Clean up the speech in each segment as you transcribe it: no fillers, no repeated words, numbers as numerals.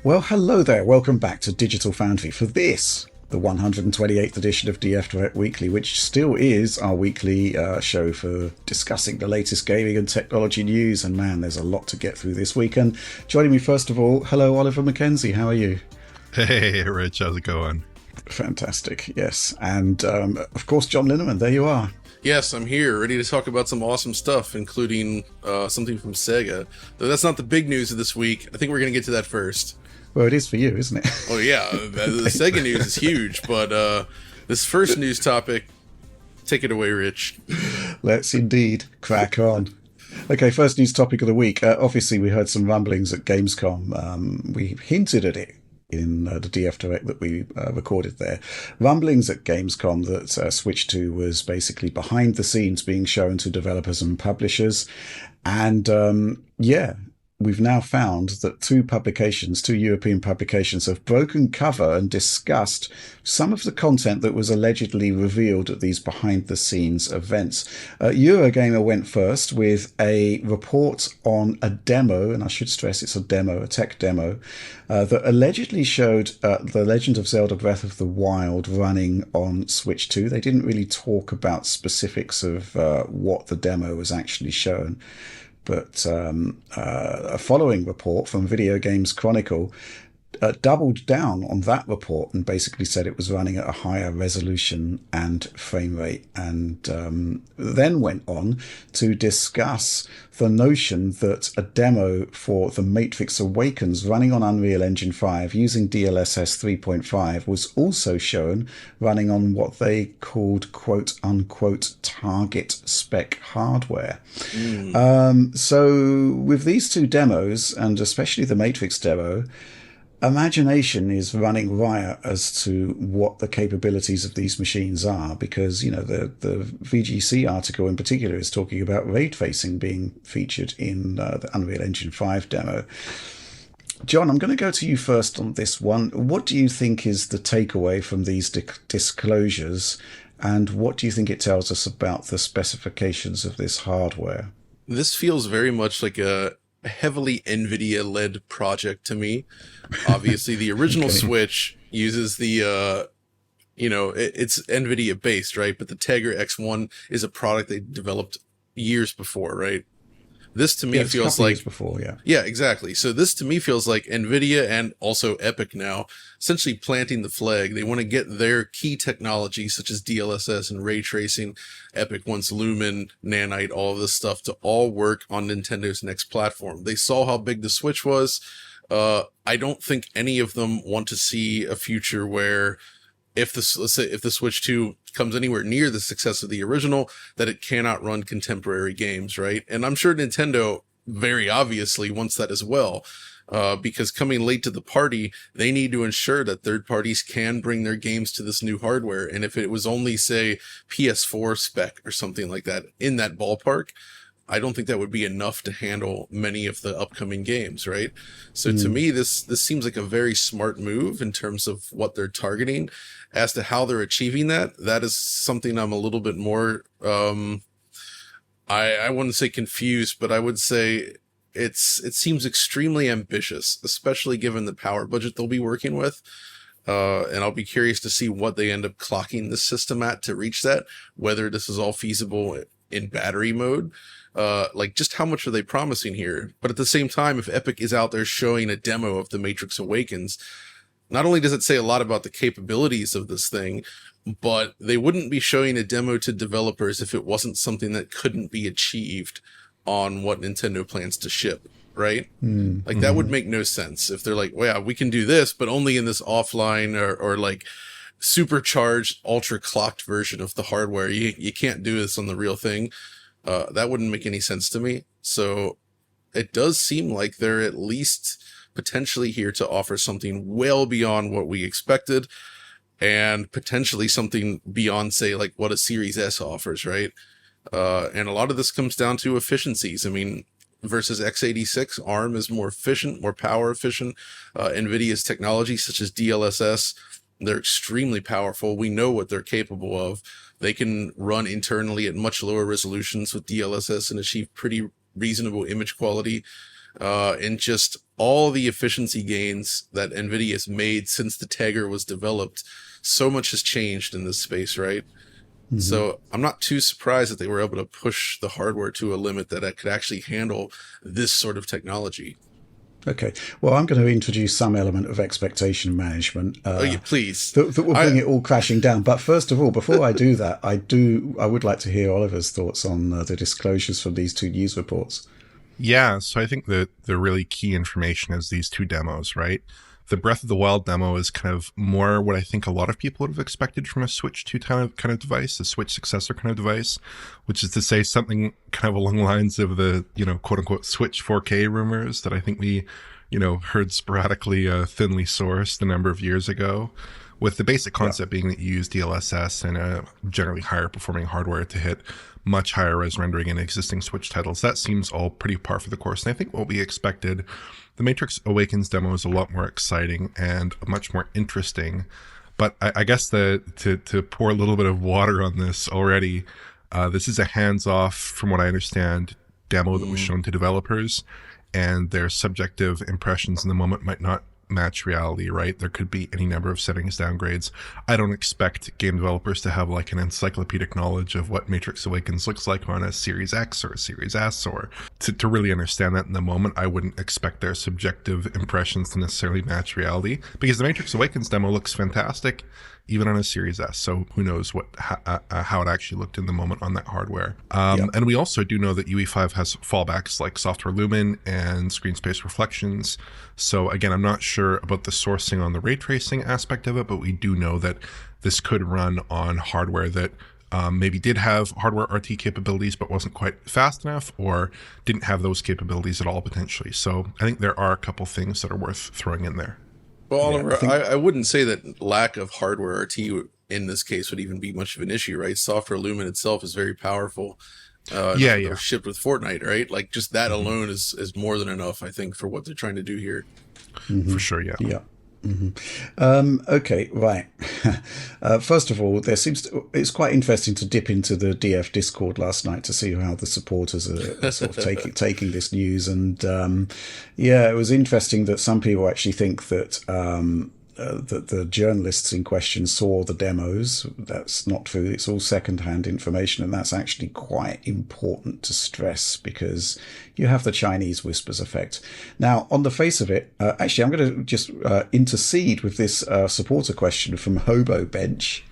Well, hello there. Welcome back to Digital Foundry for this, the 128th edition of DF Direct Weekly, which still is our weekly show for discussing the latest gaming and technology news. And man, there's a lot to get through this week. And joining me first of all, hello, Oliver Mackenzie. How are you? Hey, Rich. How's it going? Fantastic. Yes. And of course, John Linneman. There you are. Yes, I'm here, ready to talk about some awesome stuff, including something from Sega. Though that's not the big news of this week. I think we're going to get to that first. Well, it is for you, isn't it? Oh, yeah. The Sega news is huge, but this first news topic, take it away, Rich. Let's indeed crack on. Okay, first news topic of the week. Obviously, we heard some rumblings at Gamescom. We hinted at it in the DF Direct that we recorded there. Rumblings at Gamescom that Switch 2 was basically behind the scenes being shown to developers and publishers. And we've now found that two European publications, have broken cover and discussed some of the content that was allegedly revealed at these behind-the-scenes events. Eurogamer went first with a report on a demo, and I should stress it's a demo, a tech demo, that allegedly showed The Legend of Zelda Breath of the Wild running on Switch 2. They didn't really talk about specifics of what the demo was actually shown. But a following report from Video Games Chronicle doubled down on that report and basically said it was running at a higher resolution and frame rate, and then went on to discuss the notion that a demo for The Matrix Awakens running on Unreal Engine 5 using DLSS 3.5 was also shown running on what they called quote-unquote target spec hardware. So with these two demos, and especially the Matrix demo, imagination is running riot as to what the capabilities of these machines are, because, you know, the VGC article in particular is talking about ray tracing being featured in the Unreal Engine 5 demo. John, I'm going to go to you first on this one. What do you think is the takeaway from these disclosures, and what do you think it tells us about the specifications of this hardware? This feels very much like a heavily NVIDIA-led project to me. Obviously, the original Switch uses the, it's NVIDIA-based, right? But the Tegra X1 is a product they developed years before, right? This to me feels like years before, yeah. Yeah, exactly. So this to me feels like NVIDIA and also Epic now essentially planting the flag. They want to get their key technologies such as DLSS and ray tracing. Epic wants Lumen, Nanite, all of this stuff to all work on Nintendo's next platform. They saw how big the Switch was. I don't think any of them want to see a future where if the Switch 2 comes anywhere near the success of the original, that it cannot run contemporary games, right? And I'm sure Nintendo very obviously wants that as well, because coming late to the party, they need to ensure that third parties can bring their games to this new hardware. And if it was only, say, PS4 spec or something like that in that ballpark, I don't think that would be enough to handle many of the upcoming games, right? So to me, this seems like a very smart move in terms of what they're targeting. As to how they're achieving that, that is something I'm a little bit more, I wouldn't say confused, but I would say it seems extremely ambitious, especially given the power budget they'll be working with. And I'll be curious to see what they end up clocking this system at to reach that, whether this is all feasible in battery mode. Like, just how much are they promising here? But at the same time, if Epic is out there showing a demo of The Matrix Awakens, not only does it say a lot about the capabilities of this thing, but they wouldn't be showing a demo to developers if it wasn't something that couldn't be achieved on what Nintendo plans to ship, right? Like, that would make no sense if they're like, well, yeah, we can do this, but only in this offline or like supercharged, ultra clocked version of the hardware. You can't do this on the real thing. That wouldn't make any sense to me. So it does seem like they're at least potentially here to offer something well beyond what we expected, and potentially something beyond, say, like what a Series S offers, right? And a lot of this comes down to efficiencies. I mean, versus x86, ARM is more efficient, more power efficient. NVIDIA's technology, such as DLSS, they're extremely powerful. We know what they're capable of. They can run internally at much lower resolutions with DLSS and achieve pretty reasonable image quality. and just all the efficiency gains that NVIDIA has made since the Tegra was developed. So much has changed in this space, right? Mm-hmm. So I'm not too surprised that they were able to push the hardware to a limit that it could actually handle this sort of technology. Okay. Well, I'm going to introduce some element of expectation management. Yeah, please. That will bring it all crashing down. But first of all, before I do that, I would like to hear Oliver's thoughts on the disclosures from these two news reports. Yeah, so I think that the really key information is these two demos, right? The Breath of the Wild demo is kind of more what I think a lot of people would have expected from a Switch 2 kind of device, a Switch successor kind of device, which is to say something kind of along the lines of the, quote unquote Switch 4K rumors that I think we, heard sporadically, thinly sourced a number of years ago, with the basic concept being that you use DLSS and a generally higher performing hardware to hit much higher res rendering in existing Switch titles. That seems all pretty par for the course. And I think what we expected, the Matrix Awakens demo is a lot more exciting and much more interesting. But I guess to pour a little bit of water on this already, this is a hands-off, from what I understand, demo that was shown to developers, and their subjective impressions in the moment might not match reality, right? There could be any number of settings downgrades. I don't expect game developers to have like an encyclopedic knowledge of what Matrix Awakens looks like on a Series X or a Series S, or to really understand that in the moment. I wouldn't expect their subjective impressions to necessarily match reality, because the Matrix Awakens demo looks fantastic even on a Series S. So who knows how it actually looked in the moment on that hardware. And we also do know that UE5 has fallbacks like software lumen and screen space reflections. So again, I'm not sure about the sourcing on the ray tracing aspect of it, but we do know that this could run on hardware that maybe did have hardware RT capabilities but wasn't quite fast enough, or didn't have those capabilities at all potentially. So I think there are a couple things that are worth throwing in there. Well, Oliver, I wouldn't say that lack of hardware RT in this case would even be much of an issue, right? Software lumen itself is very powerful. Shipped with Fortnite, right? Like just that alone is more than enough, I think, for what they're trying to do here. For sure, yeah. Yeah. Okay, right. First of all, it's quite interesting to dip into the DF Discord last night to see how the supporters are sort of taking this news, and it was interesting that some people actually think that that the journalists in question saw the demos. That's not true. It's all second-hand information, and that's actually quite important to stress, because you have the Chinese whispers effect. Now, on the face of it, actually, I'm going to just intercede with this supporter question from Hobo Bench.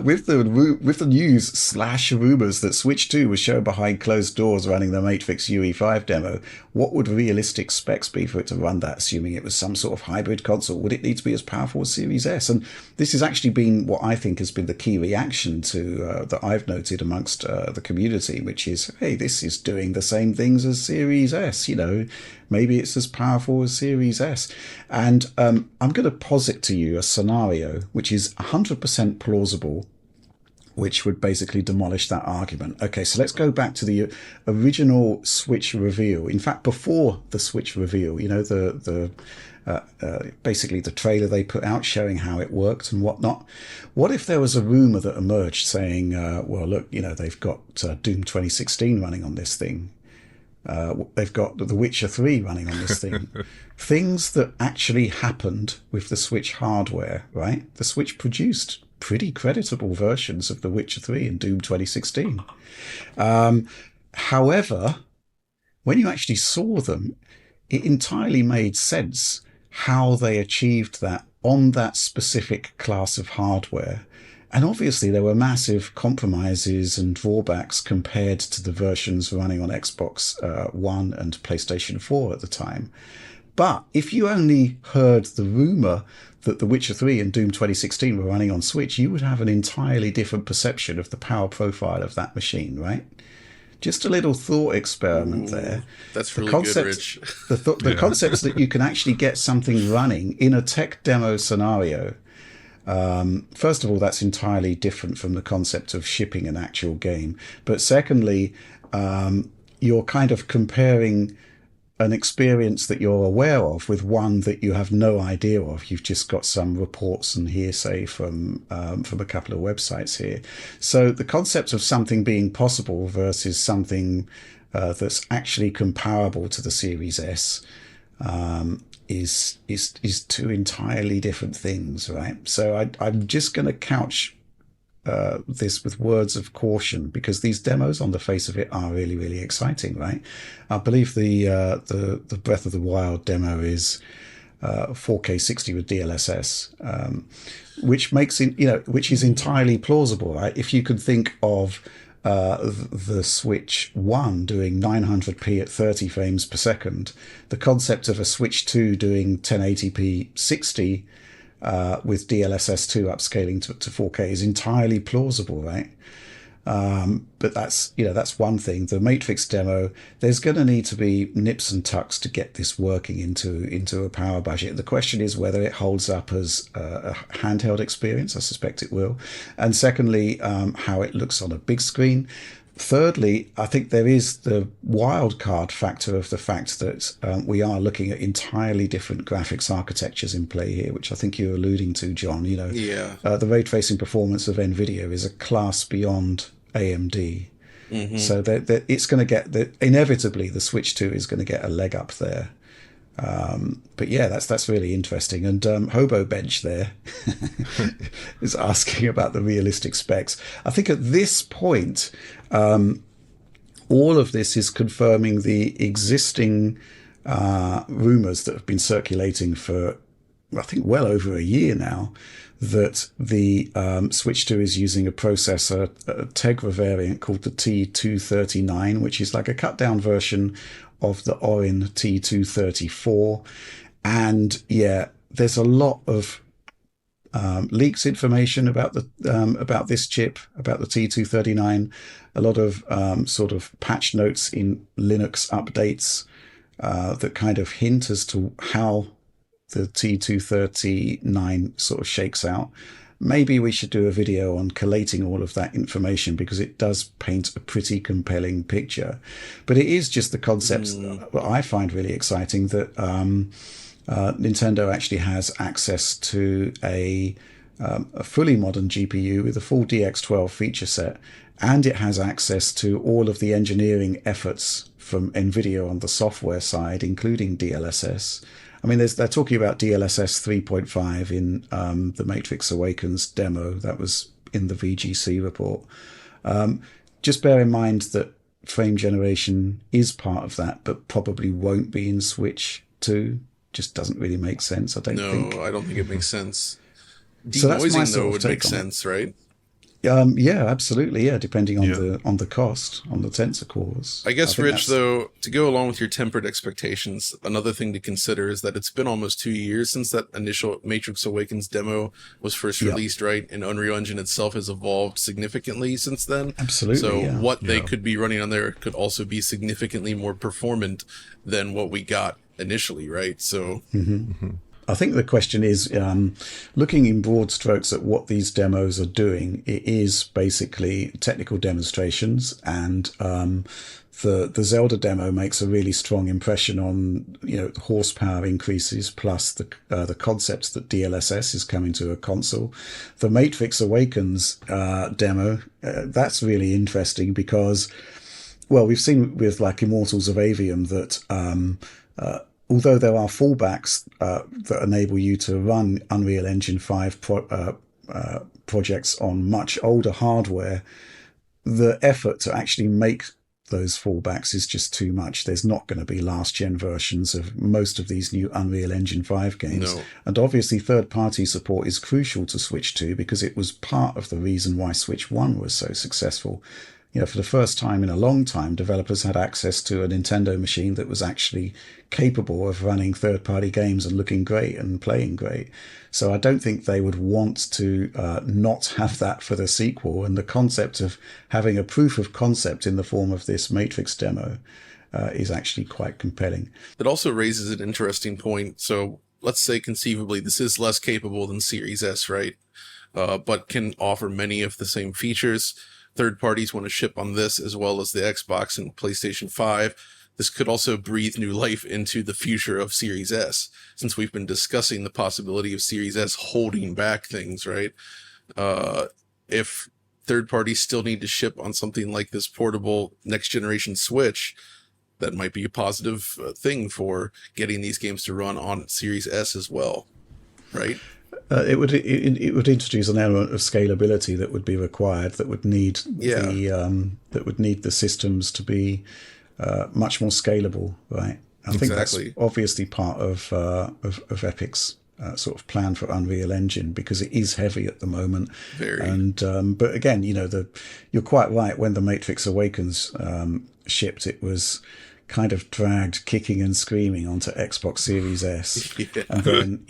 With the news / rumors that Switch 2 was shown behind closed doors running the Matrix UE5 demo, what would realistic specs be for it to run that, assuming it was some sort of hybrid console? Would it need to be as powerful as Series S? And this has actually been what I think has been the key reaction to that I've noted amongst the community, which is, hey, this is doing the same things as Series S, maybe it's as powerful as Series S. And I'm going to posit to you a scenario which is 100% plausible, which would basically demolish that argument. Okay, so let's go back to the original Switch reveal. In fact, before the Switch reveal, basically the trailer they put out showing how it worked and whatnot. What if there was a rumor that emerged saying, well, look, they've got Doom 2016 running on this thing. They've got The Witcher 3 running on this thing. Things that actually happened with the Switch hardware, right? The Switch produced pretty creditable versions of The Witcher 3 and Doom 2016. However, when you actually saw them, it entirely made sense how they achieved that on that specific class of hardware. And obviously there were massive compromises and drawbacks compared to the versions running on Xbox One and PlayStation 4 at the time. But if you only heard the rumor that The Witcher 3 and Doom 2016 were running on Switch, you would have an entirely different perception of the power profile of that machine, right? Just a little thought experiment there. That's really good, Rich. The concepts that you can actually get something running in a tech demo scenario. First of all, that's entirely different from the concept of shipping an actual game. But secondly, you're kind of comparing an experience that you're aware of with one that you have no idea of. You've just got some reports and hearsay from a couple of websites here. So the concept of something being possible versus something that's actually comparable to the Series S is two entirely different things, right? So I'm just going to couch this with words of caution, because these demos on the face of it are really, really exciting, right? I believe the Breath of the Wild demo is 4K 60 with DLSS, which makes it, which is entirely plausible, right? If you could think of the Switch 1 doing 900p at 30 frames per second, the concept of a Switch 2 doing 1080p 60 with DLSS 2 upscaling to 4K is entirely plausible, right? But that's one thing. The Matrix demo, there's going to need to be nips and tucks to get this working into a power budget. The question is whether it holds up as a handheld experience. I suspect it will. And secondly, how it looks on a big screen. Thirdly, I think there is the wild card factor of the fact that we are looking at entirely different graphics architectures in play here, which I think you're alluding to, John. The ray tracing performance of NVIDIA is a class beyond AMD. Mm-hmm. So that it's going to get inevitably the Switch 2 is going to get a leg up there. But yeah, that's really interesting. And Hobo Bench there is asking about the realistic specs. I think at this point, all of this is confirming the existing rumors that have been circulating for, I think, well over a year now, that the Switch 2 is using a processor, a Tegra variant called the T239, which is like a cut down version of the Orin T234. And yeah, there's a lot of leaks information about this chip, about the T239, a lot of sort of patch notes in Linux updates that kind of hint as to how the T239 sort of shakes out. Maybe we should do a video on collating all of that information, because it does paint a pretty compelling picture. But it is just the concepts that I find really exciting, that Nintendo actually has access to a fully modern GPU with a full DX12 feature set, and it has access to all of the engineering efforts from NVIDIA on the software side, including DLSS. I mean, they're talking about DLSS 3.5 in the Matrix Awakens demo. That was in the VGC report. Just bear in mind that frame generation is part of that, but probably won't be in Switch 2. Just doesn't really make sense, I don't think. No, I don't think it makes sense. So that's my Denoising, sort though, of would take make on sense, right? Yeah, absolutely. Yeah, depending on the cost, on the tensor cores. I guess, Rich, though, to go along with your tempered expectations, another thing to consider is that it's been almost 2 years since that initial Matrix Awakens demo was first released, right? And Unreal Engine itself has evolved significantly since then. Absolutely. So what they could be running on there could also be significantly more performant than what we got initially, right? So... I think the question is, looking in broad strokes at what these demos are doing, it is basically technical demonstrations, and the Zelda demo makes a really strong impression on horsepower increases, plus the concepts that DLSS is coming to a console. The Matrix Awakens demo, that's really interesting because, well, we've seen with like Immortals of Avium that although there are fallbacks that enable you to run Unreal Engine 5 projects on much older hardware, the effort to actually make those fallbacks is just too much. There's not going to be last-gen versions of most of these new Unreal Engine 5 games. No. And obviously third-party support is crucial to Switch 2 because it was part of the reason why Switch 1 was so successful. For the first time in a long time, developers had access to a Nintendo machine that was actually capable of running third-party games and looking great and playing great. So I don't think they would want to not have that for the sequel. And the concept of having a proof of concept in the form of this Matrix demo is actually quite compelling. It also raises an interesting point. So let's say conceivably this is less capable than Series S, right? But can offer many of the same features. Third parties want to ship on this as well as the Xbox and PlayStation 5. This could also breathe new life into the future of Series S, since we've been discussing the possibility of Series S holding back things, right? If third parties still need to ship on something like this portable next generation Switch, that might be a positive thing for getting these games to run on Series S as well, right? It would introduce an element of scalability that would be required. That would need the systems to be much more scalable, right? I think that's obviously part of Epic's sort of plan for Unreal Engine, because it is heavy at the moment. Very. And but again, you're quite right. When the Matrix Awakens shipped, it was kind of dragged kicking and screaming onto Xbox Series S. Yeah. And then,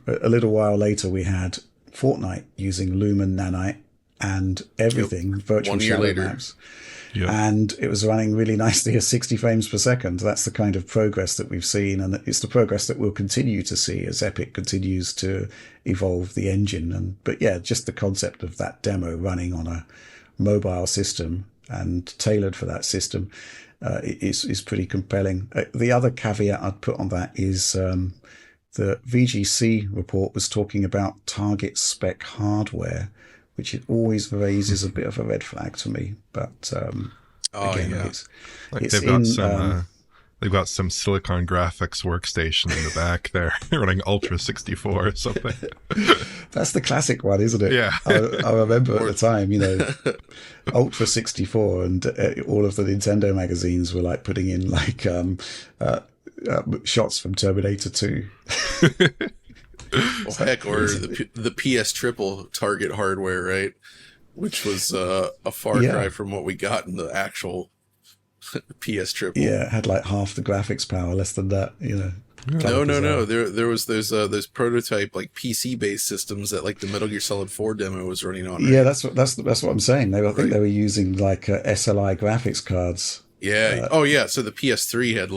a little while later we had Fortnite using Lumen Nanite and everything, virtual shadow maps. Yep. And it was running really nicely at 60 frames per second. That's the kind of progress that we've seen, and it's the progress that we'll continue to see as Epic continues to evolve the engine. But yeah, just the concept of that demo running on a mobile system and tailored for that system is pretty compelling. The other caveat I'd put on that is the VGC report was talking about target spec hardware, which it always raises a bit of a red flag to me. But they've got some Silicon Graphics workstation in the back there running Ultra 64 or something. That's the classic one, isn't it? Yeah. I remember at the time, Ultra 64 and all of the Nintendo magazines were like putting in like shots from Terminator 2. Well, heck, or the PS Triple target hardware, right? Which was a far cry from what we got in the actual PS Triple. Yeah, it had like half the graphics power, less than that, No. There was those prototype like PC based systems that like the Metal Gear Solid 4 demo was running on. Right? Yeah, that's what I'm saying. I think they were using like SLI graphics cards. Yeah. So the PS3 had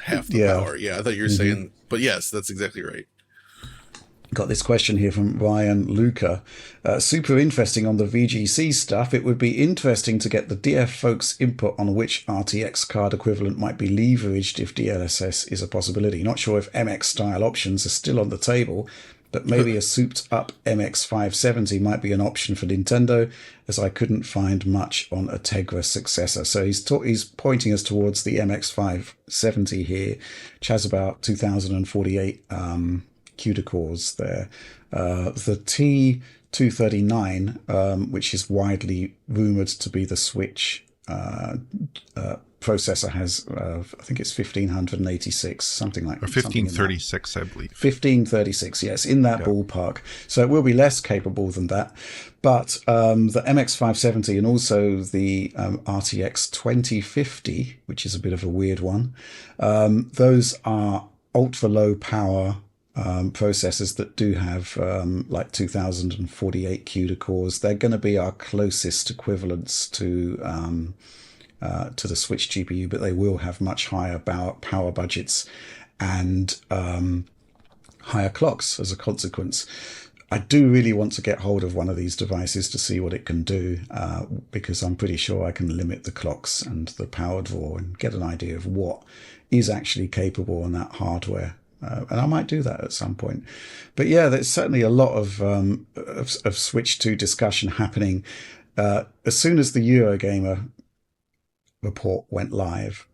half the power. Yeah, I thought you were saying, but yes, that's exactly right. Got this question here from Ryan Luca. Super interesting on the VGC stuff. It would be interesting to get the DF folks' input on which RTX card equivalent might be leveraged if DLSS is a possibility. Not sure if MX style options are still on the table, but maybe a souped up MX 570 might be an option for Nintendo, as I couldn't find much on a Tegra successor. So he's pointing us towards the MX 570 here, which has about 2048 CUDA cores there. The T239, which is widely rumored to be the Switch processor, has I think it's 1586, something like that. 1536, I believe. 1536, yes, in that ballpark. So it will be less capable than that. But the MX 570 and also the RTX 2050, which is a bit of a weird one, those are ultra low power processors that do have like 2048 CUDA cores. They're going to be our closest equivalents to the Switch GPU, but they will have much higher power budgets and higher clocks as a consequence. I do really want to get hold of one of these devices to see what it can do, because I'm pretty sure I can limit the clocks and the power draw and get an idea of what is actually capable on that hardware. And I might do that at some point. But yeah, there's certainly a lot of Switch 2 discussion happening. As soon as the Eurogamer report went live,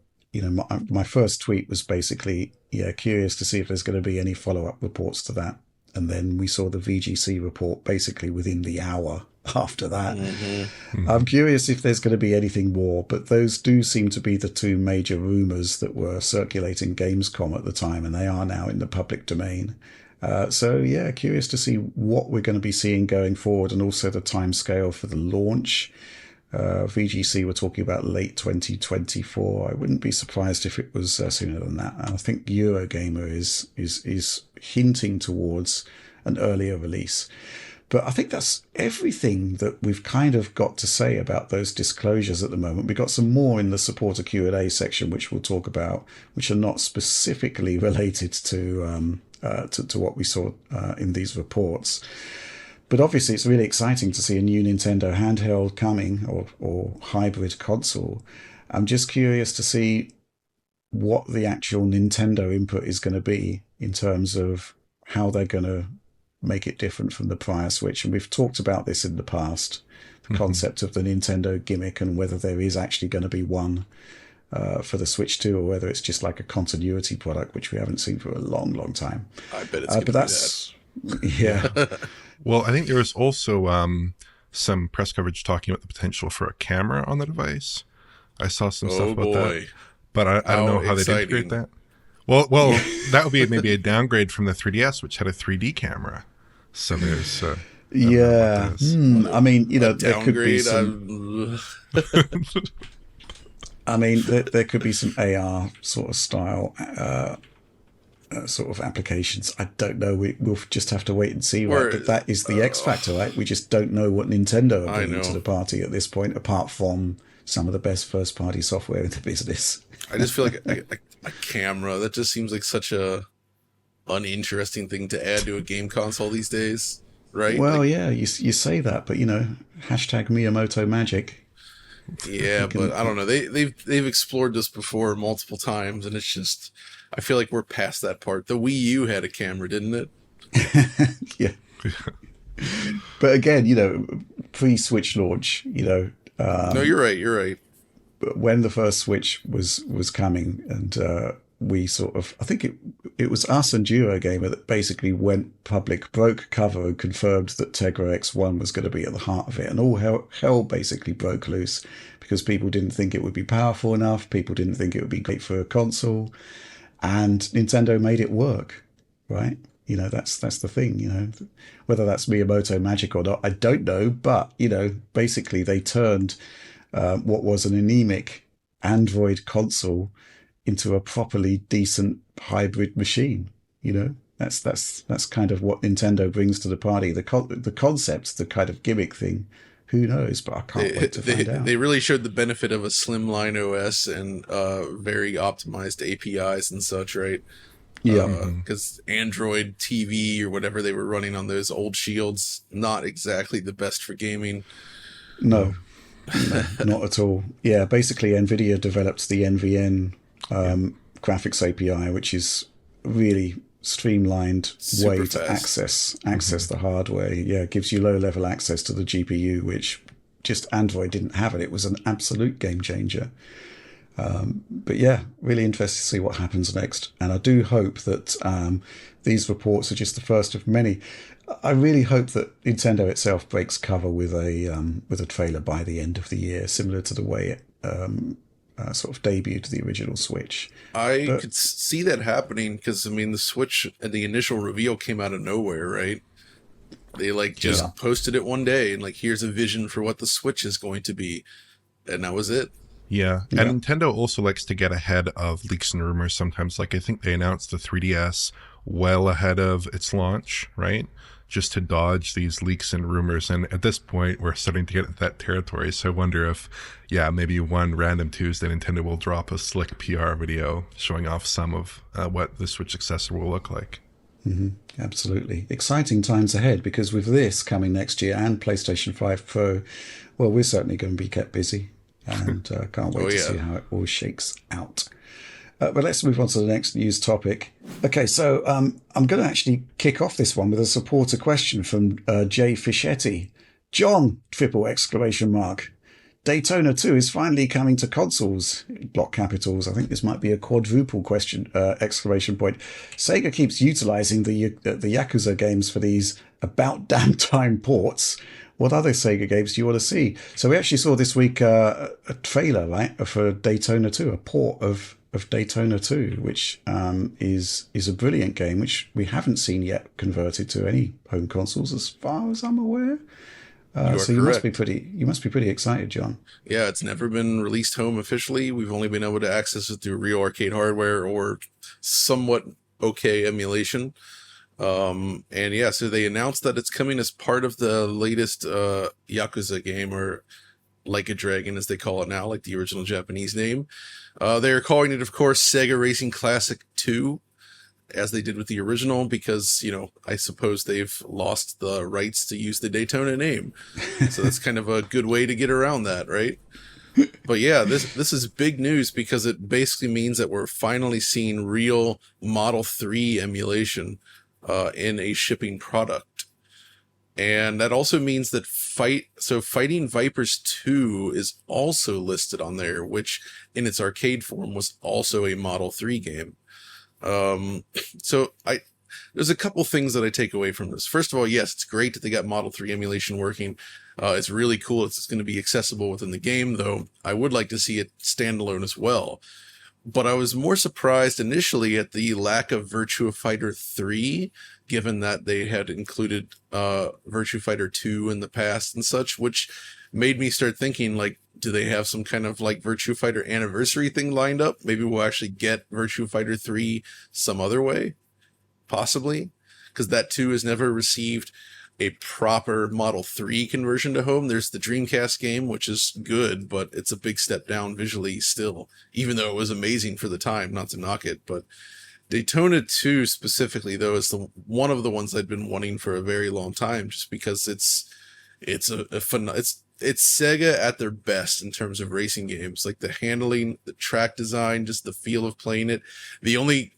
my first tweet was basically, curious to see if there's going to be any follow-up reports to that. And then we saw the VGC report basically within the hour after that. Mm-hmm. I'm curious if there's going to be anything more, but those do seem to be the two major rumors that were circulating Gamescom at the time, and they are now in the public domain. Curious to see what we're going to be seeing going forward, and also the timescale for the launch. VGC were talking about late 2024. I wouldn't be surprised if it was sooner than that. And I think Eurogamer is hinting towards an earlier release. But I think that's everything that we've kind of got to say about those disclosures at the moment. We've got some more in the supporter Q&A section, which we'll talk about, which are not specifically related to what we saw in these reports. But obviously, it's really exciting to see a new Nintendo handheld coming, or hybrid console. I'm just curious to see what the actual Nintendo input is going to be in terms of how they're going to make it different from the prior Switch. And we've talked about this in the past. the concept of the Nintendo gimmick and whether there is actually going to be one for the Switch 2 or whether it's just like a continuity product, which we haven't seen for a long, long time. I bet it's going to be that. Yeah. Well, I think there was also some press coverage talking about the potential for a camera on the device. I saw some stuff about that, but I don't know how they'd integrate that. Well, that would be maybe a downgrade from the 3DS, which had a 3D camera. So there's yeah. I mean, there could be some. I mean, there could be some AR sort of style sort of applications. I don't know. We'll just have to wait and see. Right? But that is the X factor, right? We just don't know what Nintendo are bringing to the party at this point, apart from some of the best first-party software in the business. I just feel like a camera, that just seems like such a uninteresting thing to add to a game console these days, right? Well, yeah, you say that, but hashtag Miyamoto magic. Yeah, but I don't know. They've explored this before multiple times, and it's just, I feel like we're past that part. The Wii U had a camera, didn't it? Yeah. But again, pre-Switch launch, no, you're right. When the first Switch was coming, and we sort of, I think it was us and Eurogamer that basically went public, broke cover, and confirmed that Tegra X1 was going to be at the heart of it, and all hell basically broke loose because people didn't think it would be powerful enough, people didn't think it would be great for a console, and Nintendo made it work, right? That's the thing. Whether that's Miyamoto magic or not, I don't know, but basically they turned what was an anemic Android console into a properly decent hybrid machine. That's kind of what Nintendo brings to the party. The concept, the kind of gimmick thing, who knows? But I can't wait to find out. They really showed the benefit of a slimline OS and very optimized APIs and such, right? Yeah, because Android TV or whatever they were running on those old Shields, not exactly the best for gaming. No, not at all. Yeah, basically NVIDIA developed the NVN graphics API, which is really streamlined way to access the hardware. Yeah, it gives you low-level access to the GPU, which just Android didn't have it. It was an absolute game changer. But yeah, really interested to see what happens next. And I do hope that these reports are just the first of many. I really hope that Nintendo itself breaks cover with a trailer by the end of the year, similar to the way it sort of debuted the original Switch. I could see that happening because, the Switch and the initial reveal came out of nowhere, right? They just posted it one day and here's a vision for what the Switch is going to be. And that was it. Yeah. And Nintendo also likes to get ahead of leaks and rumors sometimes. I think they announced the 3DS well ahead of its launch, right? Just to dodge these leaks and rumors. And at this point, we're starting to get into that territory. So I wonder if, maybe one random Tuesday, Nintendo will drop a slick PR video showing off some of what the Switch successor will look like. Mm-hmm. Absolutely. Exciting times ahead, because with this coming next year and PlayStation 5 Pro, well, we're certainly going to be kept busy. And can't wait to see how it all shakes out. But let's move on to the next news topic. Okay, so I'm going to actually kick off this one with a supporter question from Jay Fischetti. John, ! Daytona 2 is finally coming to consoles. Block capitals. I think this might be a quadruple question! Sega keeps utilizing the Yakuza games for these about damn time ports. What other Sega games do you want to see? So we actually saw this week a trailer, right, for Daytona 2, a port of Daytona 2, which is a brilliant game, which we haven't seen yet converted to any home consoles, as far as I'm aware. So you must be pretty excited, John. Yeah, it's never been released home officially. We've only been able to access it through real arcade hardware or somewhat okay emulation. So they announced that it's coming as part of the latest Yakuza game, or Like a Dragon as they call it now, like the original Japanese name. They're calling it, of course, Sega Racing Classic 2, as they did with the original, because, I suppose they've lost the rights to use the Daytona name. So that's kind of a good way to get around that, right? But yeah, this is big news because it basically means that we're finally seeing real Model 3 emulation in a shipping product. And that also means that Fighting Vipers 2 is also listed on there, which in its arcade form was also a Model 3 game. So there's a couple things that I take away from this. First of all, yes, it's great that they got Model 3 emulation working. It's really cool. It's going to be accessible within the game, though I would like to see it standalone as well. But I was more surprised initially at the lack of Virtua Fighter 3, given that they had included Virtua Fighter 2 in the past and such, which made me start thinking, like, do they have some kind of like Virtua Fighter anniversary thing lined up? Maybe we'll actually get Virtua Fighter 3 some other way, possibly, because that 2 has never received a proper Model 3 conversion to home. There's the Dreamcast game, which is good, but it's a big step down visually still, even though it was amazing for the time, not to knock it. But Daytona 2 specifically, though, is one of the ones I'd been wanting for a very long time, just because it's Sega at their best in terms of racing games, like the handling, the track design, just the feel of playing it. The only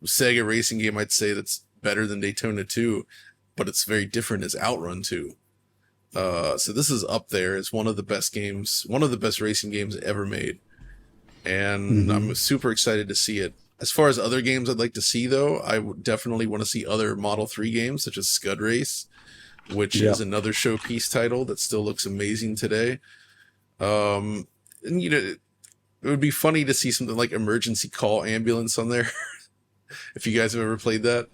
Sega racing game I'd say that's better than Daytona 2, but it's very different, is Outrun 2. So this is up there as one of the best games, one of the best racing games ever made. And I'm super excited to see it. As far as other games I'd like to see, though, I would definitely want to see other Model 3 games, such as Scud Race, which is another showpiece title that still looks amazing today. And, you know, it would be funny to see something like Emergency Call Ambulance on there. If you guys have ever played that.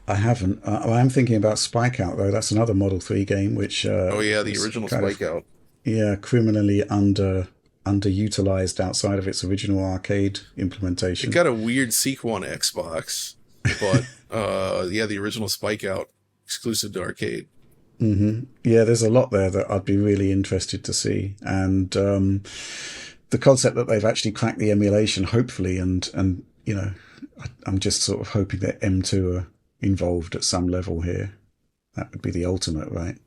I haven't. I'm thinking about Spike Out, though. That's another Model 3 game, which... the original Spike Out. Yeah, criminally underutilized outside of its original arcade implementation. It got a weird sequel on Xbox, but the original Spike Out, exclusive to arcade. Yeah, there's a lot there that I'd be really interested to see. And the concept that they've actually cracked the emulation, hopefully, and you know, I'm just sort of hoping that M2 are involved at some level here. That would be the ultimate, right?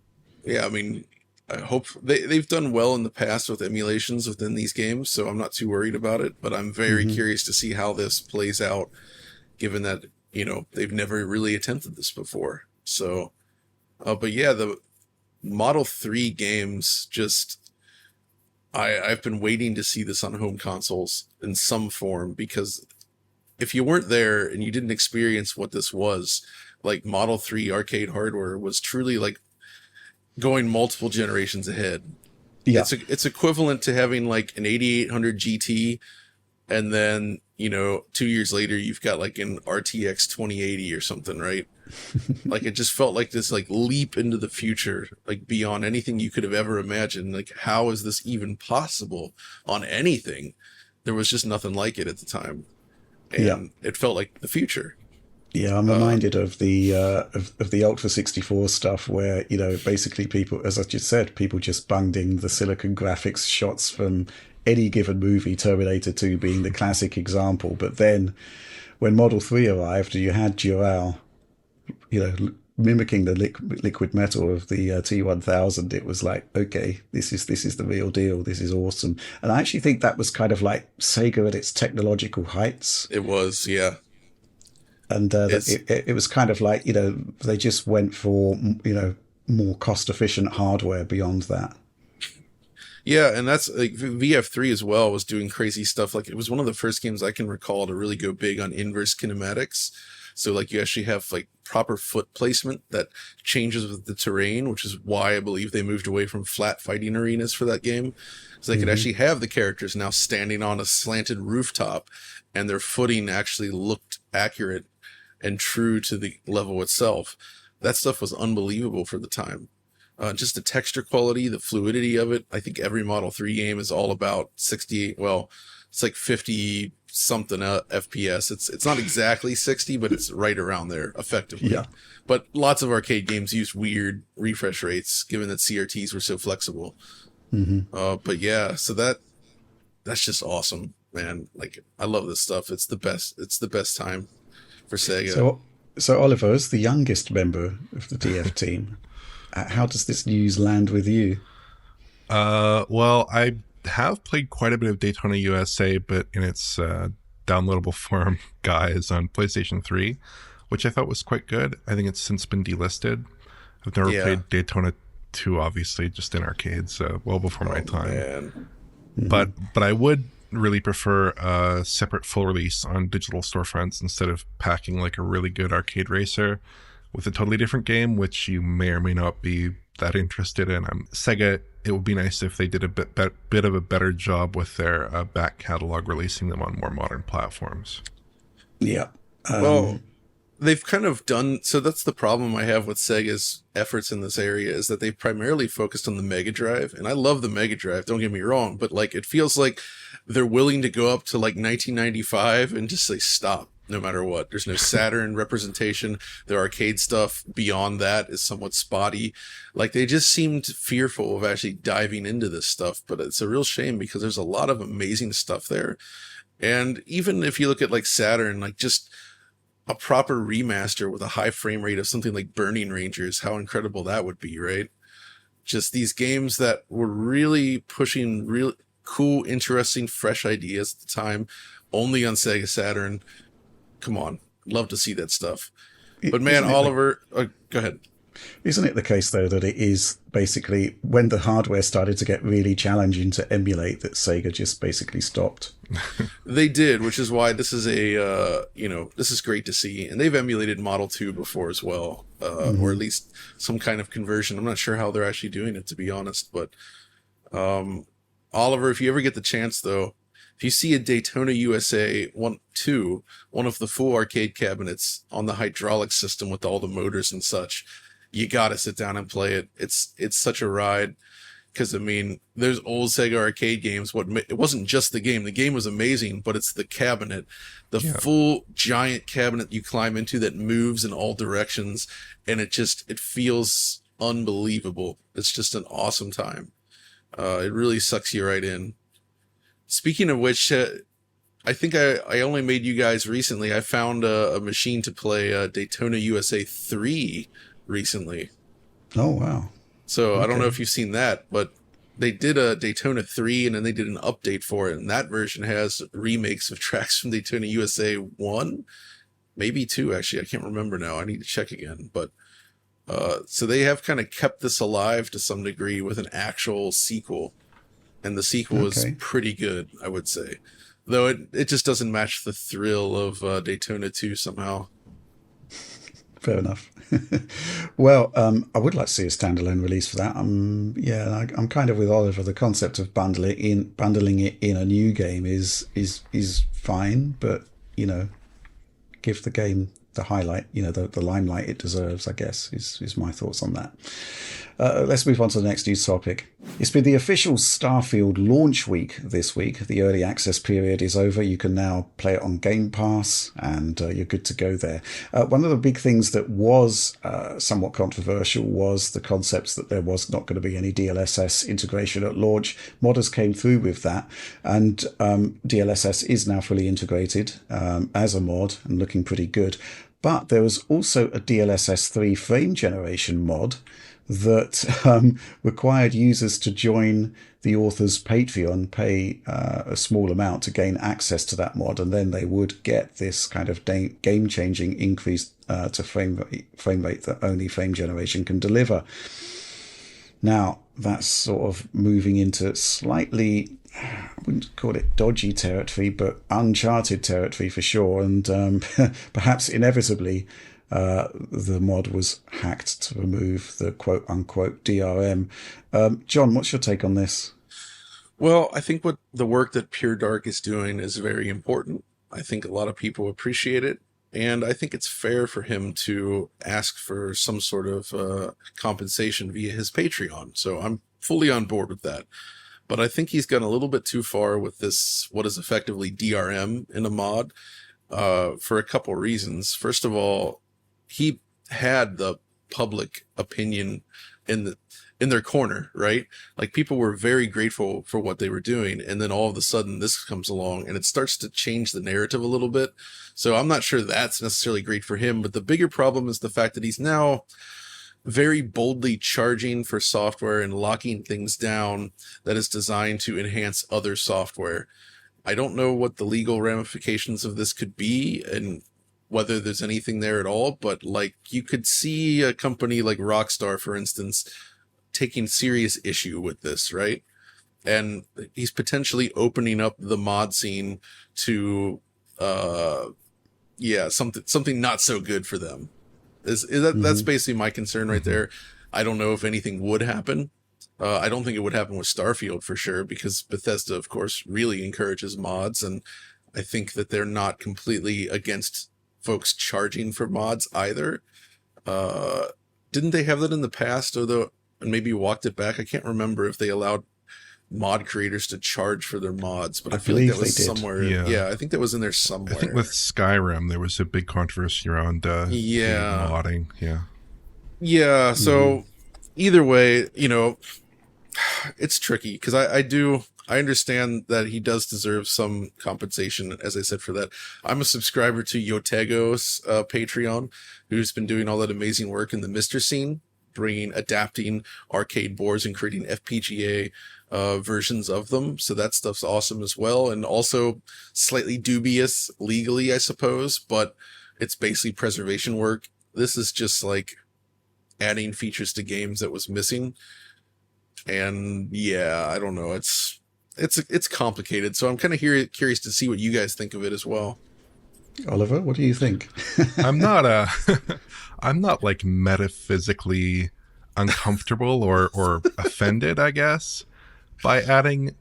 Yeah, I mean, I hope they've done well in the past with emulations within these games, so I'm not too worried about it, but I'm very curious to see how this plays out, given that, you know, they've never really attempted this before. So, but yeah, the Model 3 games, just, I've been waiting to see this on home consoles in some form, because if you weren't there and you didn't experience what this was, like, Model 3 arcade hardware was truly like going multiple generations ahead. Yeah. It's equivalent to having like an 8800 GT, and then, you know, 2 years later you've got like an RTX 2080 or something, right? Like, it just felt like this like leap into the future, like beyond anything you could have ever imagined. Like, how is this even possible on anything? There was just nothing like it at the time. And it felt like the future. Yeah, I'm reminded of the Ultra 64 stuff, where, you know, basically people, as I just said, people just bunged in the silicon graphics shots from any given movie, Terminator 2 being the classic example. But then when Model 3 arrived, you had Dural, you know, mimicking the liquid metal of the T1000. It was like, okay, this is the real deal. This is awesome. And I actually think that was kind of like Sega at its technological heights. It was, yeah. And it was kind of like, you know, they just went for, you know, more cost efficient hardware beyond that. Yeah, and that's like VF3 as well was doing crazy stuff. Like, it was one of the first games I can recall to really go big on inverse kinematics. So, like, you actually have like proper foot placement that changes with the terrain, which is why I believe they moved away from flat fighting arenas for that game. So they could actually have the characters now standing on a slanted rooftop, and their footing actually looked accurate and true to the level itself. That stuff was unbelievable for the time. Just the texture quality, the fluidity of it. I think every Model 3 game is all about 60, well, it's like 50 something FPS. It's not exactly 60, but it's right around there effectively. Yeah. But lots of arcade games use weird refresh rates, given that CRTs were so flexible. But yeah, so that's just awesome, man. Like, I love this stuff. It's the best. It's the best time for Sega. So Oliver, as the youngest member of the DF team, how does this news land with you? Well, I have played quite a bit of Daytona USA, but in its downloadable form, guys, on PlayStation 3, which I thought was quite good. I think it's since been delisted. I've never Yeah. played Daytona 2, obviously, just in arcades, well before my time. Man. But I would really prefer a separate full release on digital storefronts instead of packing like a really good arcade racer with a totally different game, which you may or may not be that interested in. Sega, it would be nice if they did a bit of a better job with their back catalog, releasing them on more modern platforms. Yeah. Well, they've kind of done, so that's the problem I have with Sega's efforts in this area, is that they've primarily focused on the Mega Drive, and I love the Mega Drive, don't get me wrong, but like it feels like they're willing to go up to like 1995 and just say stop no matter what. There's no Saturn representation. Their arcade stuff beyond that is somewhat spotty. Like they just seemed fearful of actually diving into this stuff, but it's a real shame because there's a lot of amazing stuff there. And even if you look at like Saturn, like just a proper remaster with a high frame rate of something like Burning Rangers, how incredible that would be, right? Just these games that were really pushing real cool, interesting, fresh ideas at the time, only on Sega Saturn. Come on, love to see that stuff. But man, Oliver, go ahead. Isn't it the case, though, that it is basically when the hardware started to get really challenging to emulate that Sega just basically stopped? They did, which is why this is this is great to see. And they've emulated Model 2 before as well, or at least some kind of conversion. I'm not sure how they're actually doing it, to be honest. But Oliver, if you ever get the chance, though, if you see a Daytona USA 2, one of the full arcade cabinets on the hydraulic system with all the motors and such, you got to sit down and play it. It's such a ride. Because, I mean, there's old Sega arcade games. It wasn't just the game. The game was amazing, but it's the cabinet. The full giant cabinet you climb into that moves in all directions. And it feels unbelievable. It's just an awesome time. It really sucks you right in. Speaking of which, I think I only made you guys recently. I found a machine to play Daytona USA 3 recently. Oh, wow. So Okay. I don't know if you've seen that, but they did a Daytona 3 and then they did an update for it. And that version has remakes of tracks from Daytona USA 1, maybe 2, actually. I can't remember now. I need to check again. But so they have kind of kept this alive to some degree with an actual sequel. And the sequel is pretty good, I would say. Though it just doesn't match the thrill of Daytona 2 somehow. Fair enough. Well, I would like to see a standalone release for that. I'm kind of with Oliver. The concept of bundling it in a new game is fine, but give the game the highlight, the limelight it deserves, I guess, is my thoughts on that. Let's move on to the next news topic. It's been the official Starfield launch week this week. The early access period is over. You can now play it on Game Pass, and you're good to go there. One of the big things that was somewhat controversial was the concepts that there was not going to be any DLSS integration at launch. Modders came through with that, and DLSS is now fully integrated as a mod and looking pretty good. But there was also a DLSS 3 frame generation mod that required users to join the author's Patreon, pay a small amount to gain access to that mod, and then they would get this kind of game-changing increase to frame rate that only frame generation can deliver. Now, that's sort of moving into slightly, I wouldn't call it dodgy territory, but uncharted territory for sure, and perhaps inevitably the mod was hacked to remove the quote-unquote DRM. John, what's your take on this? Well, I think what the work that Pure Dark is doing is very important. I think a lot of people appreciate it, and I think it's fair for him to ask for some sort of compensation via his Patreon. So I'm fully on board with that. But I think he's gone a little bit too far with this, what is effectively DRM in a mod, for a couple reasons. First of all, he had the public opinion in their corner, right? Like people were very grateful for what they were doing. And then all of a sudden this comes along and it starts to change the narrative a little bit. So I'm not sure that's necessarily great for him, but the bigger problem is the fact that he's now very boldly charging for software and locking things down that is designed to enhance other software. I don't know what the legal ramifications of this could be, and whether there's anything there at all, but like you could see a company like Rockstar, for instance, taking serious issue with this, right? And he's potentially opening up the mod scene to, something not so good for them. That's basically my concern right there. I don't know if anything would happen. I don't think it would happen with Starfield for sure, because Bethesda, of course, really encourages mods, and I think that they're not completely against folks charging for mods either. Didn't they have that in the past, although, and maybe walked it back? I can't remember if they allowed mod creators to charge for their mods, but I feel like that was somewhere. Yeah, I think that was in there somewhere. I think with Skyrim there was a big controversy around modding. Yeah. So either way, it's tricky, because I understand that he does deserve some compensation, as I said, for that. I'm a subscriber to Yotego's Patreon, who's been doing all that amazing work in the Mister scene, adapting arcade boards and creating FPGA versions of them. So that stuff's awesome as well, and also slightly dubious legally, I suppose, but it's basically preservation work. This is just like adding features to games that was missing. And yeah, I don't know. It's complicated. So I'm kind of curious to see what you guys think of it as well. Oliver, what do you think? I'm not like metaphysically uncomfortable or offended, I guess, by having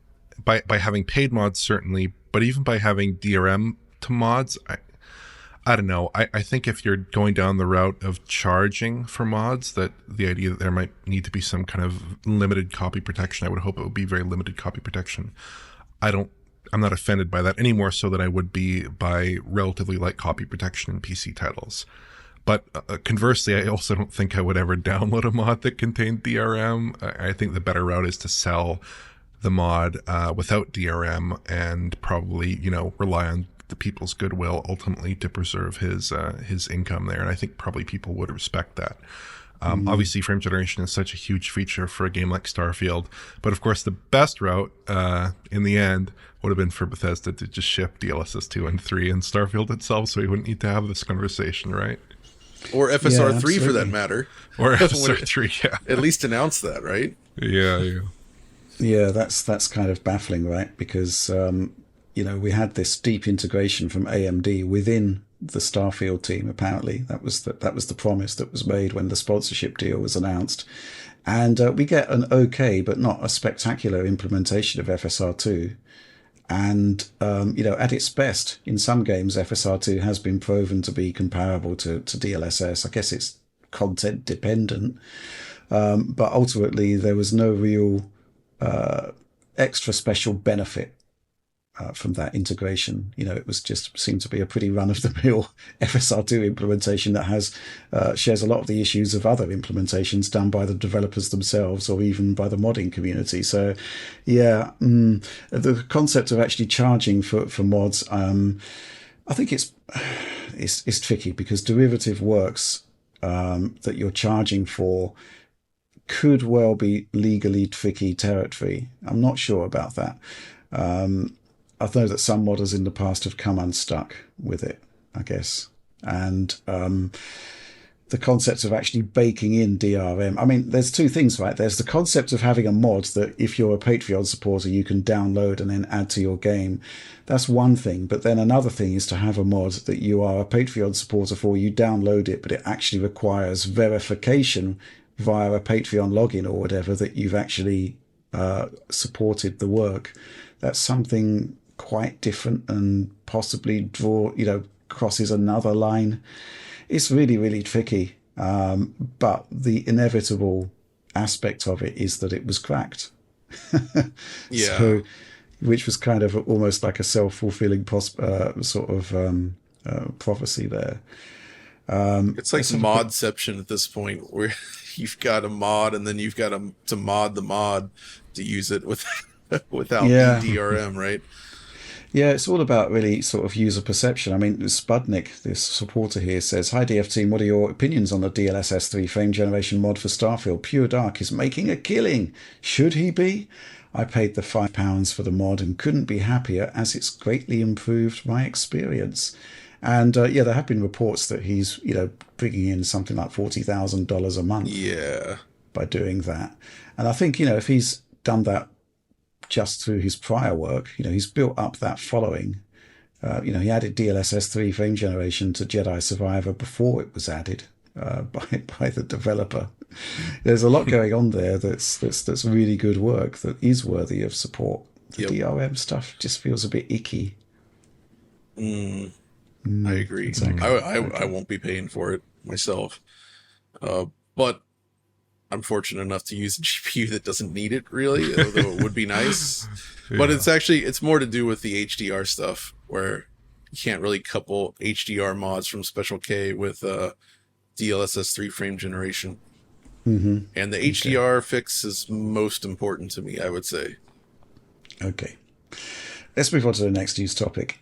paid mods, certainly, but even by having DRM to mods, I don't know. I think if you're going down the route of charging for mods, that the idea that there might need to be some kind of limited copy protection, I would hope it would be very limited copy protection. I'm not offended by that any more so than I would be by relatively light copy protection in PC titles. But conversely, I also don't think I would ever download a mod that contained DRM. I think the better route is to sell the mod without DRM and probably, rely on the people's goodwill ultimately to preserve his income there. And I think probably people would respect that. Obviously, frame generation is such a huge feature for a game like Starfield. But of course, the best route in the end would have been for Bethesda to just ship DLSS 2 and 3 and Starfield itself, so we wouldn't need to have this conversation, right? Or FSR 3 for that matter. Or FSR 3, yeah. At least announce that, right? Yeah. Yeah, that's kind of baffling, right? Because, we had this deep integration from AMD within the Starfield team, apparently. That was the promise that was made when the sponsorship deal was announced. And we get an okay, but not a spectacular implementation of FSR2. And, at its best, in some games, FSR2 has been proven to be comparable to DLSS. I guess it's content dependent. But ultimately, there was no real extra special benefit from that integration. It was just seemed to be a pretty run-of-the-mill FSR2 implementation that shares a lot of the issues of other implementations done by the developers themselves or even by the modding community. So, yeah, the concept of actually charging for mods, I think it's tricky, because derivative works that you're charging for could well be legally tricky territory. I'm not sure about that. I know that some modders in the past have come unstuck with it, I guess. And the concept of actually baking in DRM. I mean, there's two things, right? There's the concept of having a mod that if you're a Patreon supporter, you can download and then add to your game. That's one thing. But then another thing is to have a mod that you are a Patreon supporter for, you download it, but it actually requires verification via a Patreon login or whatever that you've actually supported the work. That's something quite different and possibly crosses another line. It's really, really tricky. But the inevitable aspect of it is that it was cracked. Yeah. So, which was kind of almost like a self-fulfilling prophecy there. It's like modception at this point, where you've got a mod and then you've got to mod the mod to use it without DRM, right? Yeah, it's all about really sort of user perception. I mean, Spudnik, this supporter here, says, "Hi DF team, what are your opinions on the DLSS 3 frame generation mod for Starfield? Pure Dark is making a killing. Should he be? I paid the £5 for the mod and couldn't be happier, as it's greatly improved my experience." And yeah, there have been reports that he's, bringing in something like $40,000 a month by doing that. And I think, if he's done that just through his prior work, he's built up that following. He added DLSS 3 frame generation to Jedi Survivor before it was added by the developer. There's a lot going on there that's really good work that is worthy of support. The DRM stuff just feels a bit icky. I agree. Exactly. I won't be paying for it myself. But I'm fortunate enough to use a GPU that doesn't need it, really, although it would be nice. But it's more to do with the HDR stuff, where you can't really couple HDR mods from Special K with DLSS 3 frame generation. Mm-hmm. And the HDR fix is most important to me, I would say. Okay. Let's move on to the next news topic.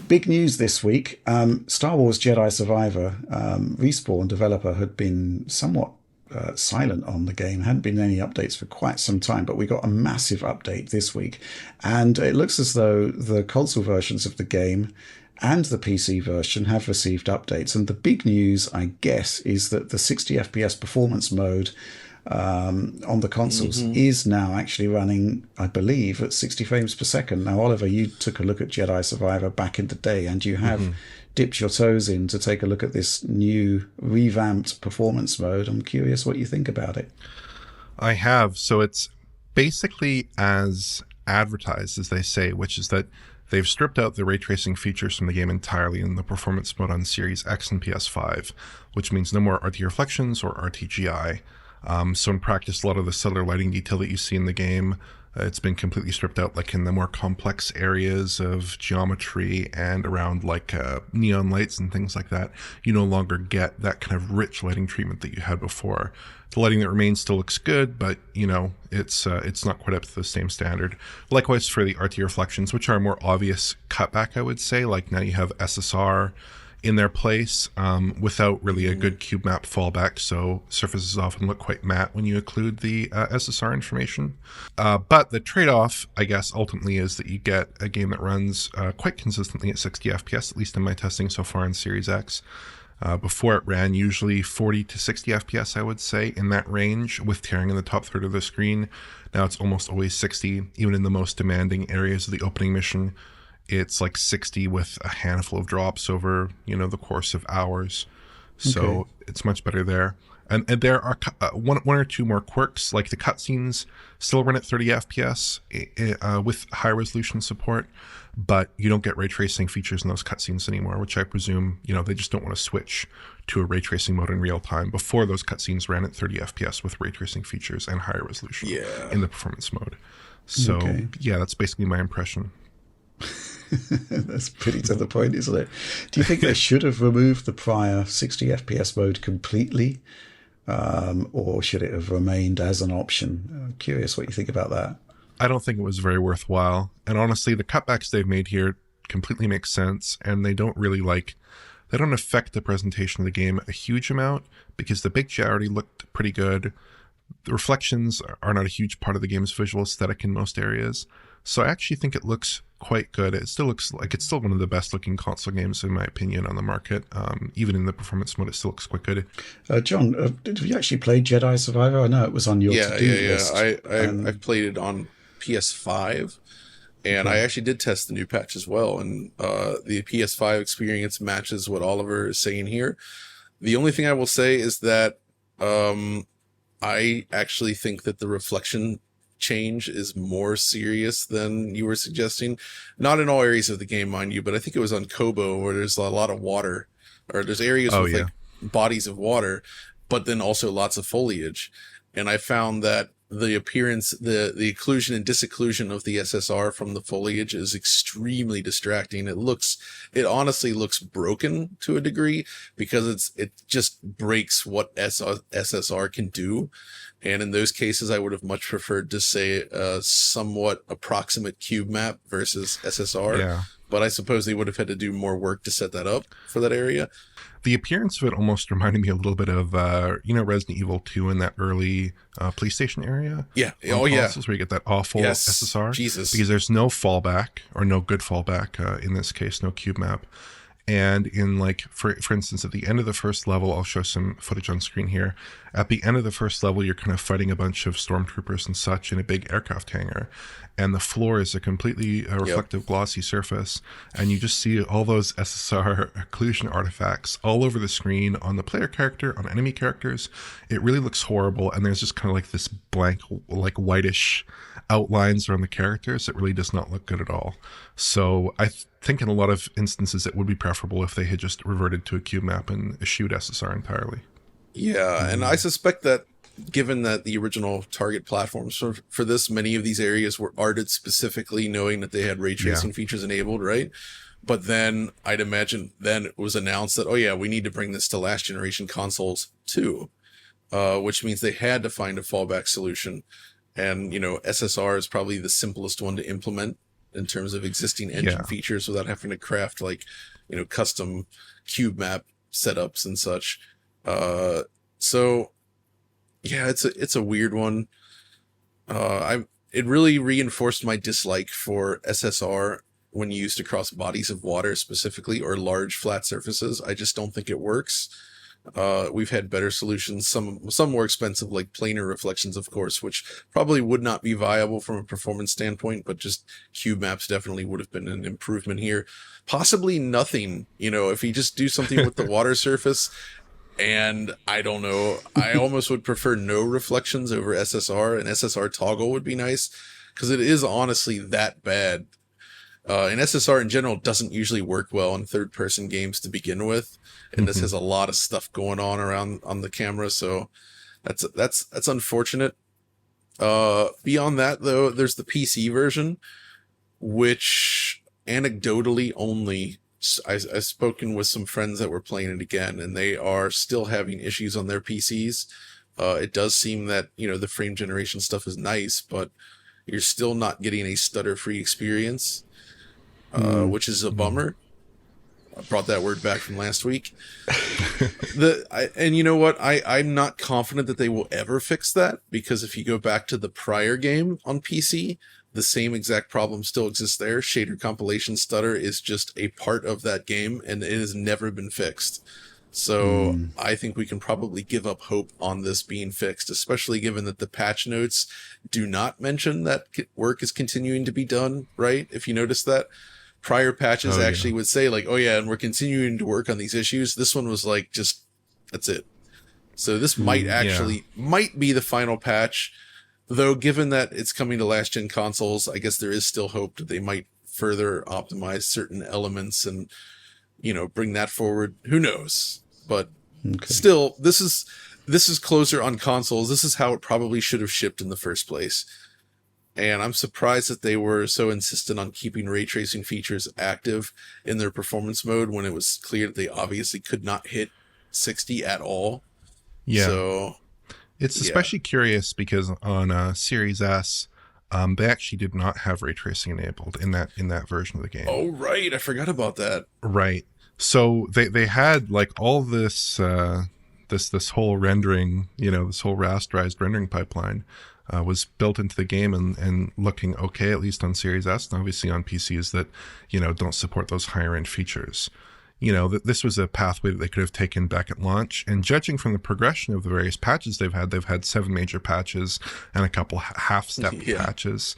Big news this week. Star Wars Jedi Survivor, Respawn developer, had been somewhat silent on the game. Hadn't been any updates for quite some time, but we got a massive update this week. And it looks as though the console versions of the game and the PC version have received updates. And the big news, I guess, is that the 60 FPS performance mode on the consoles is now actually running, I believe, at 60 frames per second. Now, Oliver, you took a look at Jedi Survivor back in the day, and you have dipped your toes in to take a look at this new revamped performance mode. I'm curious what you think about it. I have. So it's basically as advertised, as they say, which is that they've stripped out the ray tracing features from the game entirely in the performance mode on Series X and PS5, which means no more RT reflections or RTGI. So in practice, a lot of the cellular lighting detail that you see in the game, it's been completely stripped out, like in the more complex areas of geometry and around like neon lights and things like that. You no longer get that kind of rich lighting treatment that you had before. The lighting that remains still looks good, but it's not quite up to the same standard. Likewise for the RT reflections, which are a more obvious cutback, I would say. Like now you have SSR in their place without really a good cube map fallback, so surfaces often look quite matte when you include the SSR information. But the trade-off, I guess, ultimately is that you get a game that runs quite consistently at 60 FPS, at least in my testing so far in Series X. Before it ran usually 40 to 60 FPS, I would say, in that range, with tearing in the top third of the screen. Now it's almost always 60, even in the most demanding areas of the opening mission. It's like 60 with a handful of drops over, the course of hours. So it's much better there. And there are one or two more quirks, like the cutscenes still run at 30 FPS with high resolution support, but you don't get ray tracing features in those cutscenes anymore, which I presume, they just don't want to switch to a ray tracing mode in real time. Before, those cutscenes ran at 30 FPS with ray tracing features and higher resolution in the performance mode. So yeah, that's basically my impression. That's pretty to the point, isn't it? Do you think they should have removed the prior 60 FPS mode completely, or should it have remained as an option? I'm curious what you think about that. I don't think it was very worthwhile. And honestly, the cutbacks they've made here completely make sense, and they don't really they don't affect the presentation of the game a huge amount, because the big J already looked pretty good. The reflections are not a huge part of the game's visual aesthetic in most areas. So I actually think it looks quite good. It still looks like it's still one of the best looking console games, in my opinion, on the market. Even in the performance mode, it still looks quite good. John, have you actually played Jedi Survivor? I know it was on your to-do list. I've played it on PS5, and I actually did test the new patch as well. And the PS5 experience matches what Oliver is saying here. The only thing I will say is that I actually think that the reflection change is more serious than you were suggesting. Not in all areas of the game, mind you, but I think it was on Kobo, where there's a lot of water, or there's areas with like bodies of water, but then also lots of foliage. And I found that the appearance, the occlusion and disocclusion of the SSR from the foliage is extremely distracting. It honestly looks broken to a degree, because it just breaks what SSR can do. And in those cases, I would have much preferred to say a somewhat approximate cube map versus SSR. Yeah. But I suppose they would have had to do more work to set that up for that area. The appearance of it almost reminded me a little bit of, Resident Evil 2 in that early PlayStation area. Yeah. Where you get that awful SSR. Jesus. Because there's no fallback, or no good fallback, in this case, no cube map. And in like, for instance, at the end of the first level, I'll show some footage on screen here. At the end of the first level, you're kind of fighting a bunch of stormtroopers and such in a big aircraft hangar. And the floor is a completely reflective, glossy surface. And you just see all those SSR occlusion artifacts all over the screen on the player character, on enemy characters. It really looks horrible. And there's just kind of like this blank, like whitish outlines around the characters. It really does not look good at all. So I think in a lot of instances it would be preferable if they had just reverted to a cube map and eschewed SSR entirely. Yeah, and I suspect that given that the original target platforms for this, many of these areas were arted specifically knowing that they had ray tracing features enabled, right? But then I'd imagine then it was announced that, oh yeah, we need to bring this to last generation consoles too, which means they had to find a fallback solution. And, you know, SSR is probably the simplest one to implement in terms of existing engine features without having to craft like, you know, custom cube map setups and such. So yeah, it's a weird one. It really reinforced my dislike for SSR when used across bodies of water specifically, or large flat surfaces. I just don't think it works. We've had better solutions, some more expensive, like planar reflections, of course, which probably would not be viable from a performance standpoint, but just cube maps definitely would have been an improvement here. Possibly nothing, you know, if you just do something with the water surface. And I don't know, I almost would prefer no reflections over SSR. An SSR toggle would be nice, because it is honestly that bad. And SSR in general doesn't usually work well in third-person games to begin with, and this has a lot of stuff going on around on the camera, so that's unfortunate. Beyond that, though, there's the PC version, which anecdotally only, I've spoken with some friends that were playing it again, and they are still having issues on their PCs. It does seem that, you know, the frame generation stuff is nice, but you're still not getting a stutter-free experience. Which is a bummer. I brought that word back from last week. And you know what? I'm not confident that they will ever fix that, because if you go back to the prior game on PC, the same exact problem still exists there. Shader compilation stutter is just a part of that game, and it has never been fixed. So I think we can probably give up hope on this being fixed, especially given that the patch notes do not mention that work is continuing to be done, right? If you notice that. Prior patches would say like, oh yeah, and we're continuing to work on these issues. This one was like, just, that's it. So this might be the final patch, though, given that it's coming to last gen consoles, I guess there is still hope that they might further optimize certain elements and, you know, bring that forward. Who knows? But still, this is closer on consoles. This is how it probably should have shipped in the first place. And I'm surprised that they were so insistent on keeping ray tracing features active in their performance mode when it was clear that they obviously could not hit 60 at all. Yeah. So it's especially curious because on Series S, they actually did not have ray tracing enabled in that version of the game. Oh, right. I forgot about that. Right. So they had like all this this whole rendering, you know, this whole rasterized rendering pipeline was built into the game and looking okay, at least on Series S, and obviously on PCs that, you know, don't support those higher end features. You know, this was a pathway that they could have taken back at launch. And judging from the progression of the various patches they've had 7 major patches and a couple half-step patches.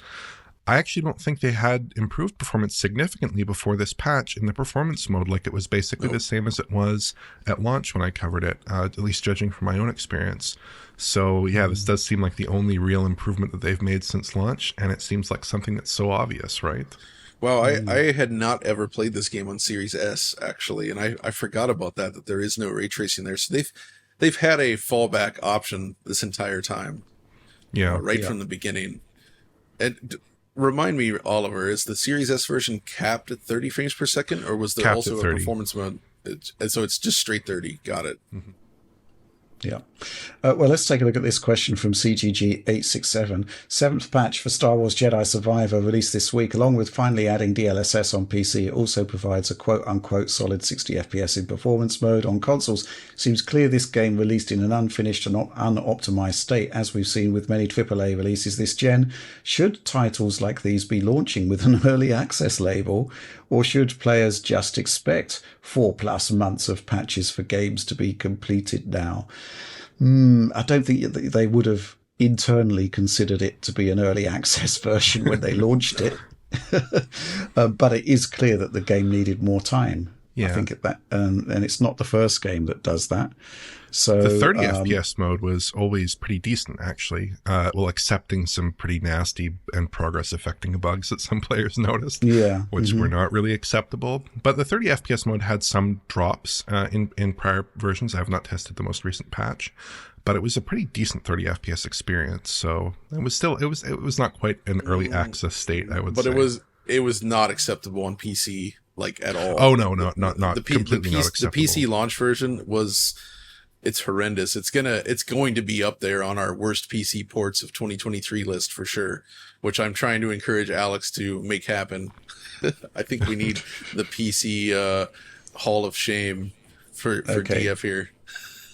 I actually don't think they had improved performance significantly before this patch in the performance mode. Like, it was basically the same as it was at launch when I covered it, at least judging from my own experience. So yeah, this does seem like the only real improvement that they've made since launch, and it seems like something that's so obvious, right? Well, I had not ever played this game on Series S, actually, and I forgot about that there is no ray tracing there. So they've had a fallback option this entire time. Yeah. From the beginning. And remind me, Oliver, is the Series S version capped at 30 frames per second, or was there also a performance mode? And so it's just straight 30. Got it. Mm-hmm. Yeah. Well, let's take a look at this question from CGG867. Seventh patch for Star Wars Jedi Survivor released this week, along with finally adding DLSS on PC. It also provides a quote-unquote solid 60 FPS in performance mode on consoles. Seems clear this game released in an unfinished and unoptimized state, as we've seen with many AAA releases this gen. Should titles like these be launching with an early access label, or should players just expect 4+ months of patches for games to be completed now? I don't think they would have internally considered it to be an early access version when they launched it. But it is clear that the game needed more time. Yeah. I think that, and it's not the first game that does that. So the 30 FPS mode was always pretty decent, actually. Well, accepting some pretty nasty and progress affecting bugs that some players noticed, which were not really acceptable. But the 30 FPS mode had some drops in prior versions. I have not tested the most recent patch, but it was a pretty decent 30 FPS experience. So it was still it was not quite an early access state, I would say. But it was not acceptable on PC like at all. Oh no, not completely not acceptable. The PC launch version it's horrendous. It's going to be up there on our worst PC ports of 2023 list for sure, which I'm trying to encourage Alex to make happen. I think we need the PC Hall of Shame for DF here.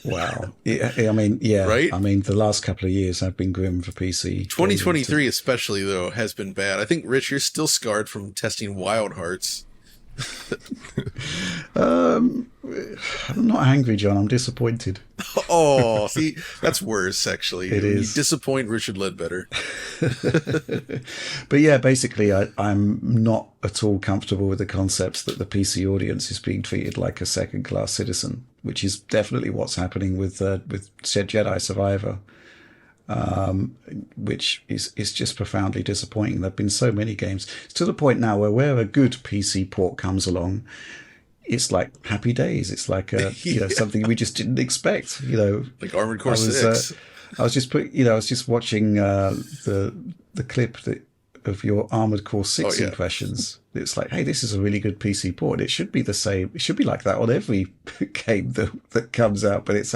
Wow. I mean, yeah. Right? I mean, the last couple of years have been grim for PC. 2023 especially, though, has been bad. I think, Rich, you're still scarred from testing Wild Hearts. I'm not angry, John. I'm disappointed. Oh, see, that's worse, actually. It is. You disappoint Richard Ledbetter. But yeah, basically, I'm not at all comfortable with the concepts that the PC audience is being treated like a second-class citizen, which is definitely what's happening with Jedi Survivor. Which is just profoundly disappointing. There have been so many games. It's to the point now where a good PC port comes along, it's like happy days. It's like something we just didn't expect. Like Armored Core 6. I was just watching the clip of your Armored Core 6 impressions. It's like, hey, this is a really good PC port. It should be the same. It should be like that on every game that comes out, but it's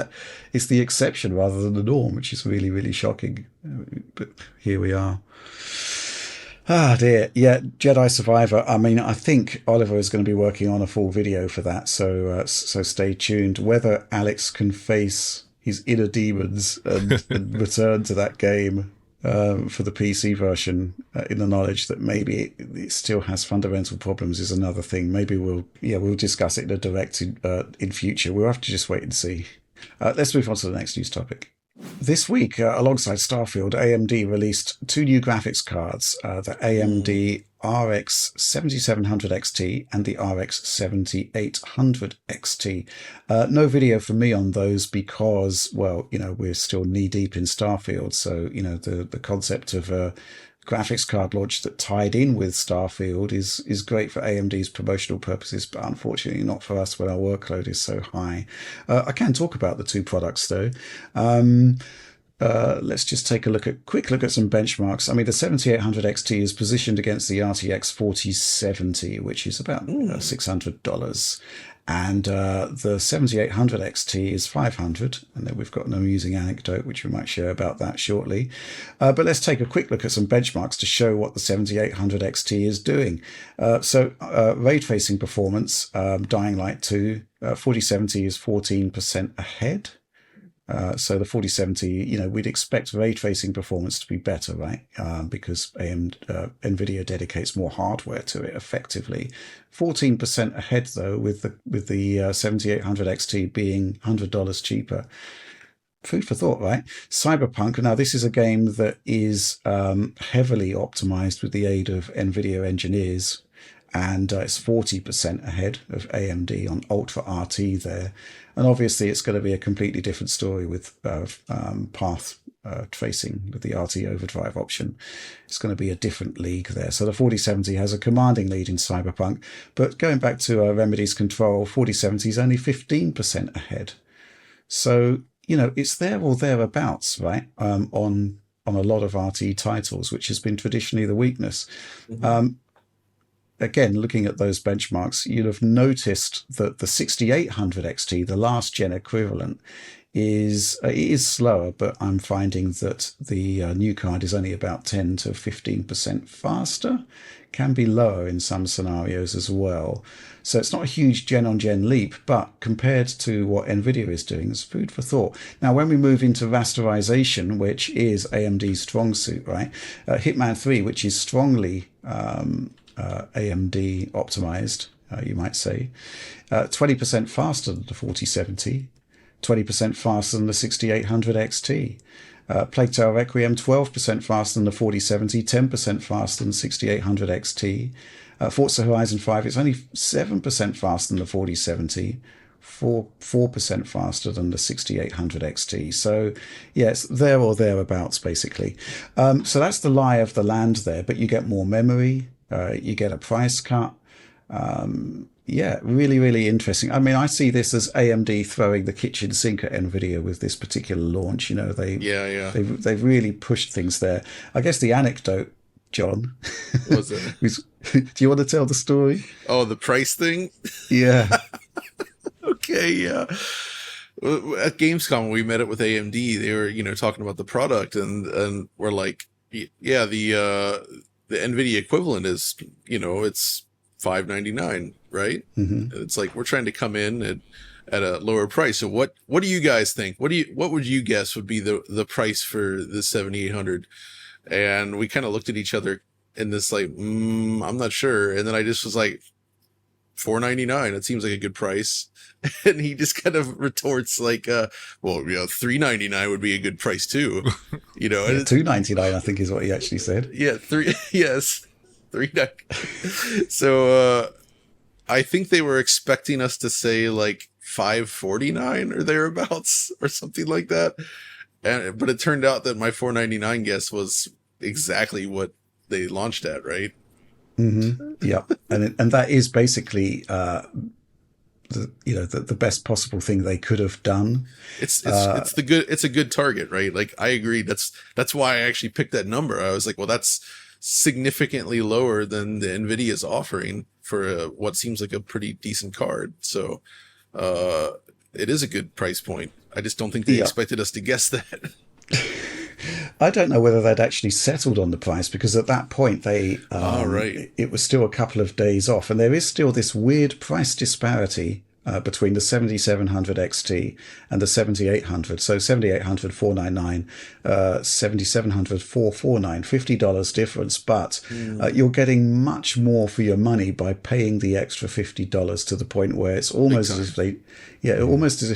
the exception rather than the norm, which is really, really shocking. But here we are. Ah, dear. Yeah, Jedi Survivor. I mean, I think Oliver is going to be working on a full video for that, so stay tuned. Whether Alex can face his inner demons and return to that game for the PC version in the knowledge that maybe it still has fundamental problems is another thing. Maybe we'll discuss it in a direct in future. We'll have to just wait and see. Let's move on to the next news topic. This week, alongside Starfield, AMD released two new graphics cards, the AMD RX 7700 XT and the RX 7800 XT. No video from me on those because, well, we're still knee deep in Starfield. So, the concept of a graphics card launch that tied in with Starfield is great for AMD's promotional purposes, but unfortunately not for us when our workload is so high. I can talk about the two products though. Let's just take a quick look at some benchmarks. I mean, the 7800 XT is positioned against the RTX 4070, which is about $600. And the 7800 XT is $500. And then we've got an amusing anecdote, which we might share about that shortly. But let's take a quick look at some benchmarks to show what the 7800 XT is doing. So ray tracing performance, Dying Light 2, 4070 is 14% ahead. So the 4070, we'd expect ray tracing performance to be better, right? Because NVIDIA dedicates more hardware to it effectively. 14% ahead, though, with the 7800 XT being $100 cheaper. Food for thought, right? Cyberpunk. Now, this is a game that is heavily optimized with the aid of NVIDIA engineers, and it's 40% ahead of AMD on Ultra RT there. And obviously, it's going to be a completely different story with path tracing with the RT overdrive option. It's going to be a different league there. So the 4070 has a commanding lead in Cyberpunk. But going back to Remedy's Control, 4070 is only 15% ahead. So, it's there or thereabouts, right, on a lot of RT titles, which has been traditionally the weakness. Mm-hmm. Again, looking at those benchmarks, you'll have noticed that the 6800 XT, the last gen equivalent, it is slower, but I'm finding that the new card is only about 10 to 15% faster. Can be lower in some scenarios as well. So it's not a huge gen-on-gen leap, but compared to what NVIDIA is doing, it's food for thought. Now, when we move into rasterization, which is AMD's strong suit, right? Hitman 3, which is strongly AMD optimized, you might say, 20% faster than the 4070, 20% faster than the 6800 XT. Plague Tale Requiem 12% faster than the 4070, 10% faster than the 6800 XT. Forza Horizon 5, it's only 7% faster than the 4070, 4% faster than the 6800 XT. So, yes, there or thereabouts, basically. So that's the lie of the land there, but you get more memory, you get a price cut. Yeah, really, really interesting. I mean, I see this as AMD throwing the kitchen sink at NVIDIA with this particular launch. You know, they've really pushed things there. I guess the anecdote, John, what was it? Do you want to tell the story? Oh, the price thing? Yeah. Okay, yeah. At Gamescom, we met it with AMD. They were, talking about the product, and we're like, yeah, the NVIDIA equivalent is, it's $599, right? Mm-hmm. It's like we're trying to come in at a lower price. So what do you guys think? What would you guess would be the price for the 7800? And we kind of looked at each other in this like, I'm not sure. And then I just was like, $499. It seems like a good price. And he just kind of retorts like, $399 would be a good price too. Yeah, $299, I think, is what he actually said. Yeah, yes. $399. So I think they were expecting us to say like $549 or thereabouts or something like that. But it turned out that my $499 guess was exactly what they launched at, right? Mm-hmm. Yeah, and that is basically the best possible thing they could have done. It's a good target, right? Like I agree. That's why I actually picked that number. I was like, well, that's significantly lower than the NVIDIA's offering for what seems like a pretty decent card. So it is a good price point. I just don't think they expected us to guess that. I don't know whether they'd actually settled on the price, because at that point it was still a couple of days off, and there is still this weird price disparity between the 7700 XT and the 7800. So 7800 $499, 7700 $449, $50 difference, but you're getting much more for your money by paying the extra $50, to the point where it's almost as if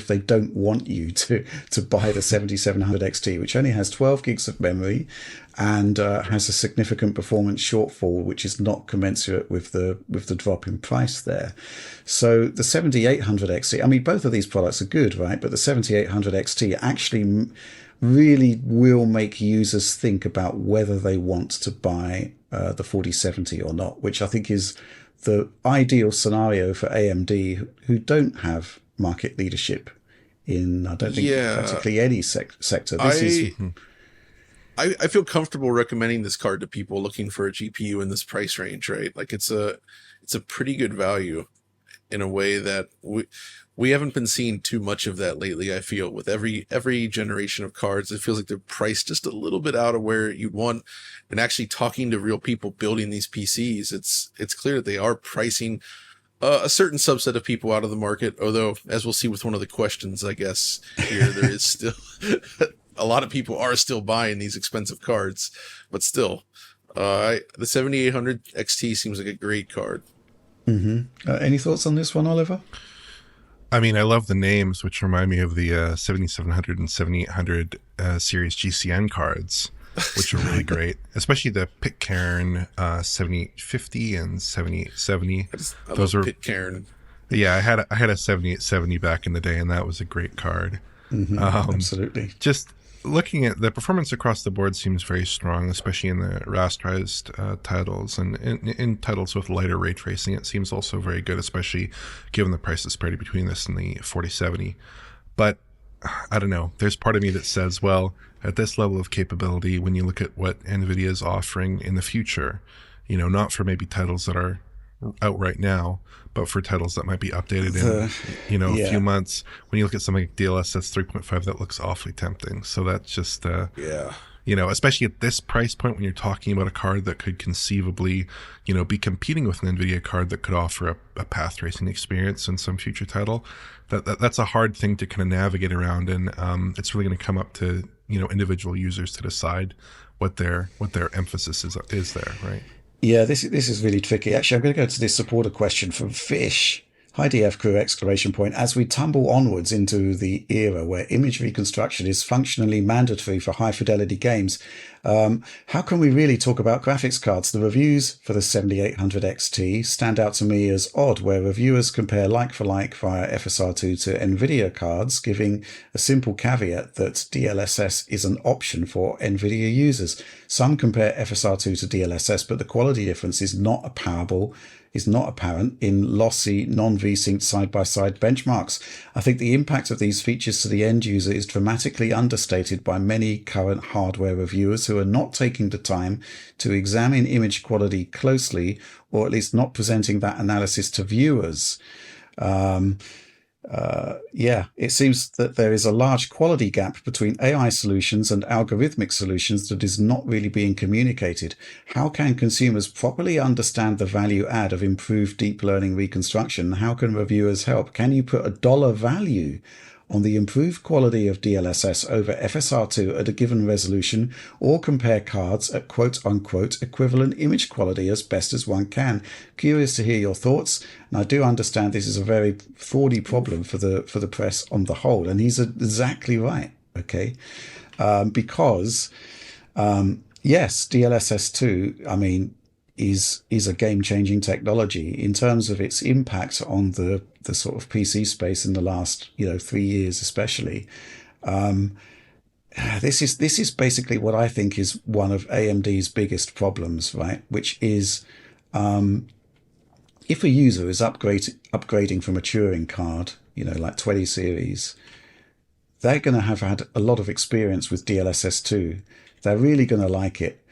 they don't want you to buy the 7700 XT, which only has 12 gigs of memory and has a significant performance shortfall, which is not commensurate with the drop in price there. So the 7800 XT, I mean, both of these products are good, right? But the 7800 XT actually really will make users think about whether they want to buy the 4070 or not, which I think is the ideal scenario for AMD, who don't have market leadership in, I don't think, practically any sector. I feel comfortable recommending this card to people looking for a GPU in this price range, right? Like it's a pretty good value in a way that we haven't been seeing too much of that lately. I feel with every generation of cards, it feels like they're priced just a little bit out of where you'd want. And actually talking to real people building these PCs, it's clear that they are pricing a certain subset of people out of the market. Although, as we'll see with one of the questions, I guess here, there is still a lot of people are still buying these expensive cards, but still, the 7800 XT seems like a great card. Mm-hmm. Any thoughts on this one, Oliver? I mean, I love the names, which remind me of the 7700 and 7800 series GCN cards, which are really great, especially the Pitcairn 7850 and 7870. Those are Pitcairn. Yeah, I had a 7870 back in the day, and that was a great card. Mm-hmm, absolutely. Just looking at the performance across the board seems very strong, especially in the rasterized titles, and in titles with lighter ray tracing, it seems also very good, especially given the price disparity between this and the 4070. But I don't know. There's part of me that says, well, at this level of capability, when you look at what NVIDIA is offering in the future, not for maybe titles that are out right now, but for titles that might be updated in a Yeah. few months. When you look at something like DLSS 3.5, that looks awfully tempting. So that's just Yeah. especially at this price point, when you're talking about a card that could conceivably, be competing with an NVIDIA card that could offer a path tracing experience in some future title. That's a hard thing to kind of navigate around, and it's really going to come up to individual users to decide what their emphasis is there, right? Yeah, this is really tricky. Actually, I'm going to go to this supporter question from Fish. Hi, DF crew! Exclamation point. As we tumble onwards into the era where image reconstruction is functionally mandatory for high fidelity games, how can we really talk about graphics cards? The reviews for the 7800 XT stand out to me as odd, where reviewers compare like for like via FSR2 to NVIDIA cards, giving a simple caveat that DLSS is an option for NVIDIA users. Some compare FSR2 to DLSS, but the quality difference is not apparent in lossy, non-VSync side-by-side benchmarks. I think the impact of these features to the end user is dramatically understated by many current hardware reviewers who are not taking the time to examine image quality closely, or at least not presenting that analysis to viewers. It seems that there is a large quality gap between AI solutions and algorithmic solutions that is not really being communicated. How can consumers properly understand the value add of improved deep learning reconstruction? How can reviewers help? Can you put a dollar value on the improved quality of DLSS over FSR2 at a given resolution, or compare cards at quote-unquote equivalent image quality as best as one can? Curious to hear your thoughts, and I do understand this is a very thorny problem for the press on the whole, and he's exactly right, okay? Because yes, DLSS2, I mean, is a game-changing technology in terms of its impact on the sort of PC space in the last 3 years, especially. This is basically what I think is one of AMD's biggest problems, right? Which is if a user is upgrading from a Turing card, like 20 series, they're going to have had a lot of experience with DLSS2. They're really going to like it.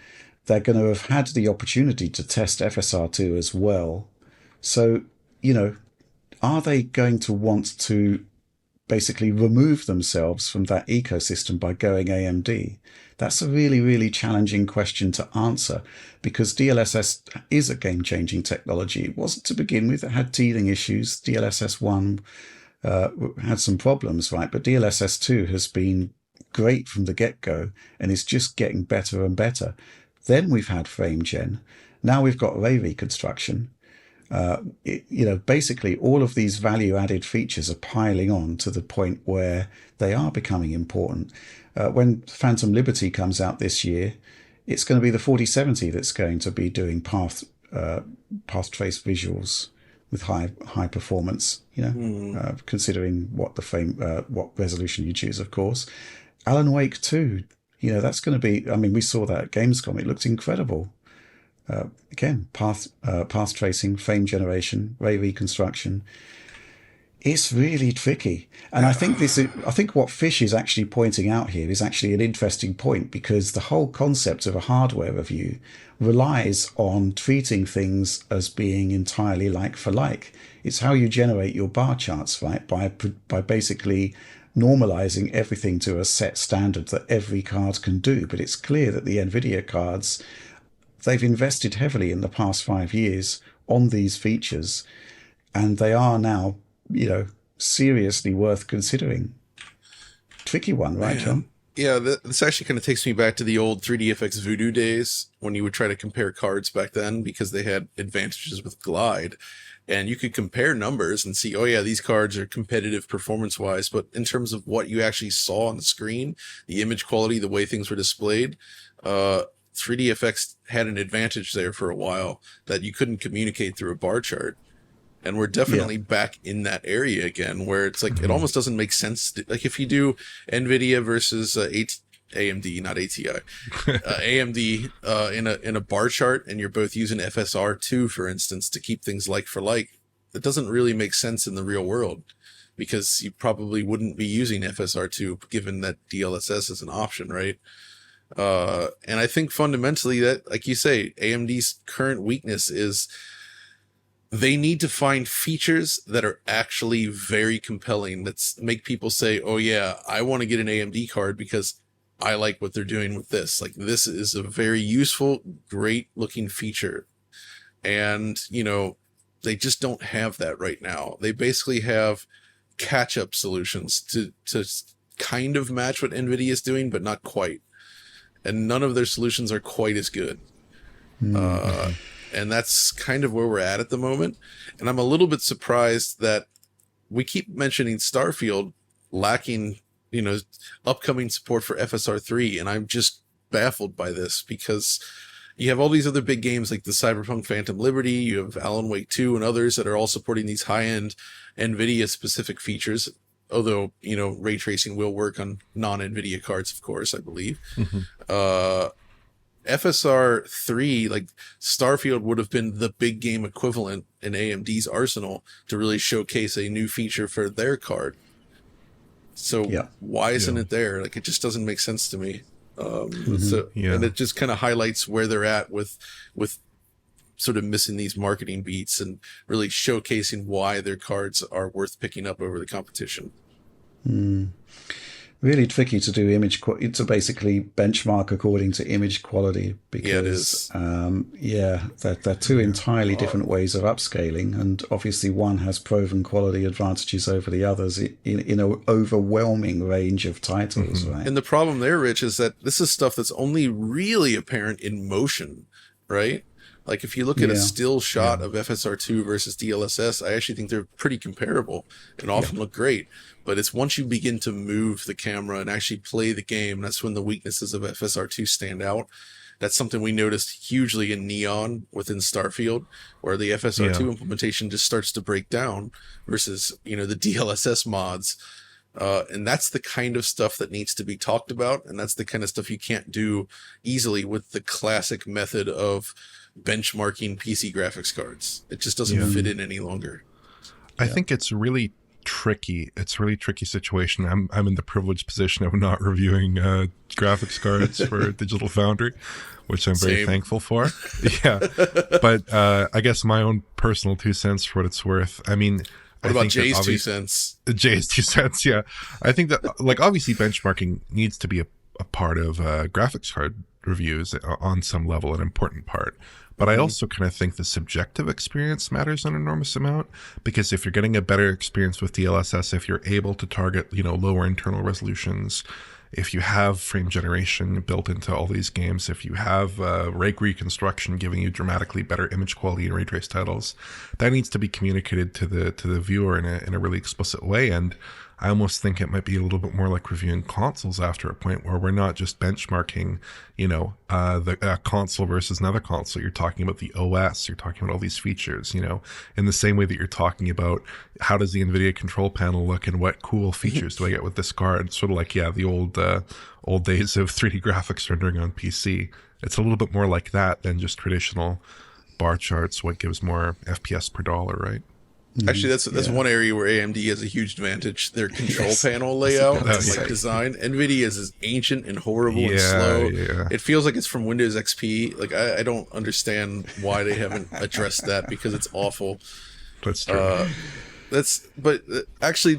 They're going to have had the opportunity to test FSR2 as well. So, are they going to want to basically remove themselves from that ecosystem by going AMD? That's a really, really challenging question to answer, because DLSS is a game-changing technology. It wasn't to begin with. It had teething issues. DLSS 1 had some problems, right? But DLSS 2 has been great from the get-go, and it's just getting better and better. Then we've had frame gen. Now we've got ray reconstruction. Basically all of these value-added features are piling on to the point where they are becoming important. When Phantom Liberty comes out this year, it's going to be the 4070 that's going to be doing path trace visuals with high performance. Considering what resolution you choose, of course. Alan Wake 2. That's going to be, we saw that at Gamescom. It looked incredible. Again, path tracing, frame generation, ray reconstruction. It's really tricky. And I think what Fish is actually pointing out here is actually an interesting point, because the whole concept of a hardware review relies on treating things as being entirely like for like. It's how you generate your bar charts, right? By basically normalizing everything to a set standard that every card can do. But it's clear that the NVIDIA cards, they've invested heavily in the past 5 years on these features, and they are now, seriously worth considering. Tricky one, right, John? Yeah, this actually kind of takes me back to the old 3DFX Voodoo days, when you would try to compare cards back then, because they had advantages with Glide. And you could compare numbers and see, oh yeah, these cards are competitive performance-wise, but in terms of what you actually saw on the screen, the image quality, the way things were displayed, 3DFX had an advantage there for a while that you couldn't communicate through a bar chart. And we're definitely back in that area again, where it's like, it almost doesn't make sense. Like if you do NVIDIA versus AMD, not ATI, AMD in a bar chart, and you're both using FSR2, for instance, to keep things like for like, it doesn't really make sense in the real world, because you probably wouldn't be using FSR2 given that DLSS is an option, right? And I think fundamentally that, like you say, AMD's current weakness is they need to find features that are actually very compelling, that's make people say, oh yeah, I want to get an AMD card because I like what they're doing with this. Like, this is a very useful, great looking feature. And, you know, they just don't have that right now. They basically have catch-up solutions to kind of match what NVIDIA is doing, but not quite. And none of their solutions are quite as good. And that's kind of where we're at the moment. And I'm a little bit surprised that we keep mentioning Starfield lacking, you know, upcoming support for FSR3. And I'm just baffled by this, because you have all these other big games like the Cyberpunk Phantom Liberty, you have Alan Wake 2 and others that are all supporting these high-end NVIDIA specific features. Although, you know, ray tracing will work on non-NVIDIA cards, of course, I believe. FSR 3, like Starfield, would have been the big game equivalent in AMD's arsenal to really showcase a new feature for their card. So why isn't it there? Like, it just doesn't make sense to me. And it just kind of highlights where they're at with sort of missing these marketing beats and really showcasing why their cards are worth picking up over the competition. Really tricky to do to basically benchmark according to image quality, because they're two entirely different ways of upscaling, and obviously one has proven quality advantages over the others in an overwhelming range of titles, right? And the problem there, Rich, is that this is stuff that's only really apparent in motion, right? Like, if you look at a still shot of FSR2 versus DLSS, I actually think they're pretty comparable and often look great. But it's once you begin to move the camera and actually play the game, that's when the weaknesses of FSR2 stand out. That's something we noticed hugely in Neon within Starfield, where the FSR2 implementation just starts to break down versus, you know, the DLSS mods. And that's the kind of stuff that needs to be talked about. And that's the kind of stuff you can't do easily with the classic method of benchmarking PC graphics cards. It just doesn't fit in any longer. I think it's really tricky. It's a really tricky situation. I'm in the privileged position of not reviewing graphics cards for Digital Foundry, which I'm very thankful for. But I guess my own personal 2 cents for what it's worth. I mean, what about Jay's 2 cents? Jay's 2 cents, yeah. I think that, like, obviously benchmarking needs to be a part of graphics card reviews on some level, an important part. But I also kind of think the subjective experience matters an enormous amount, because if you're getting a better experience with DLSS, if you're able to target, you know, lower internal resolutions, if you have frame generation built into all these games, if you have ray reconstruction giving you dramatically better image quality in ray trace titles, that needs to be communicated to the viewer in a really explicit way. And I almost think it might be a little bit more like reviewing consoles after a point, where we're not just benchmarking, you know, the console versus another console. You're talking about the OS. You're talking about all these features, you know, in the same way that you're talking about how does the NVIDIA control panel look and what cool features do I get with this card. Sort of like, the old days of 3D graphics rendering on PC. It's a little bit more like that than just traditional bar charts, what gives more FPS per dollar, right? Actually, that's one area where AMD has a huge advantage. Their control panel layout and design. NVIDIA is ancient and horrible and slow. It feels like it's from Windows XP. Like, I don't understand why they haven't addressed that, because it's awful. That's true. Actually,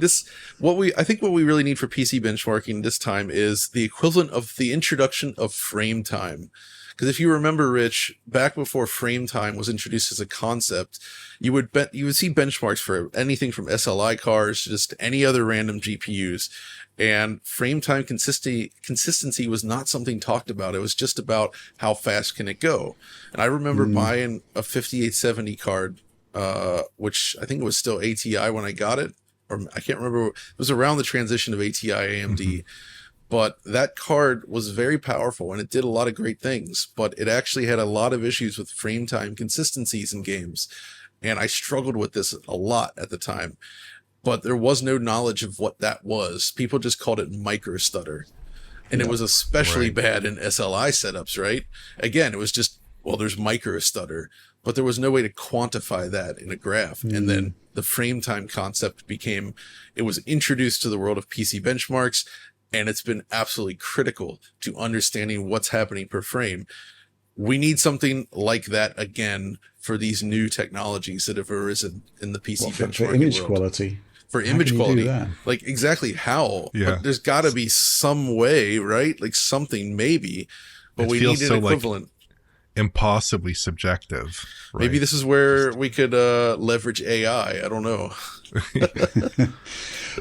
I think what we really need for PC benchmarking this time is the equivalent of the introduction of frame time. Because if you remember, Rich, back before frame time was introduced as a concept, you would see benchmarks for anything from SLI cards to just any other random GPUs. And frame time consistency was not something talked about. It was just about how fast can it go. And I remember buying a 5870 card, which I think was still ATI when I got it, or I can't remember. It was around the transition of ATI AMD. But that card was very powerful and it did a lot of great things, but it actually had a lot of issues with frame time consistencies in games. And I struggled with this a lot at the time, but there was no knowledge of what that was. People just called it micro stutter. And it was especially bad in SLI setups, right? Again, it was just, well, there's micro stutter, but there was no way to quantify that in a graph. And then the frame time concept it was introduced to the world of PC benchmarks. And it's been absolutely critical to understanding what's happening per frame. we need something like that again for these new technologies that have arisen in the PC for benchmarking image world. quality. For How image can you do quality, that? like exactly how? Yeah. But there's got to be some way, right? Like something maybe, but It we feels need an so, like, equivalent. impossibly subjective. Right? Maybe this is where we could leverage AI. I don't know.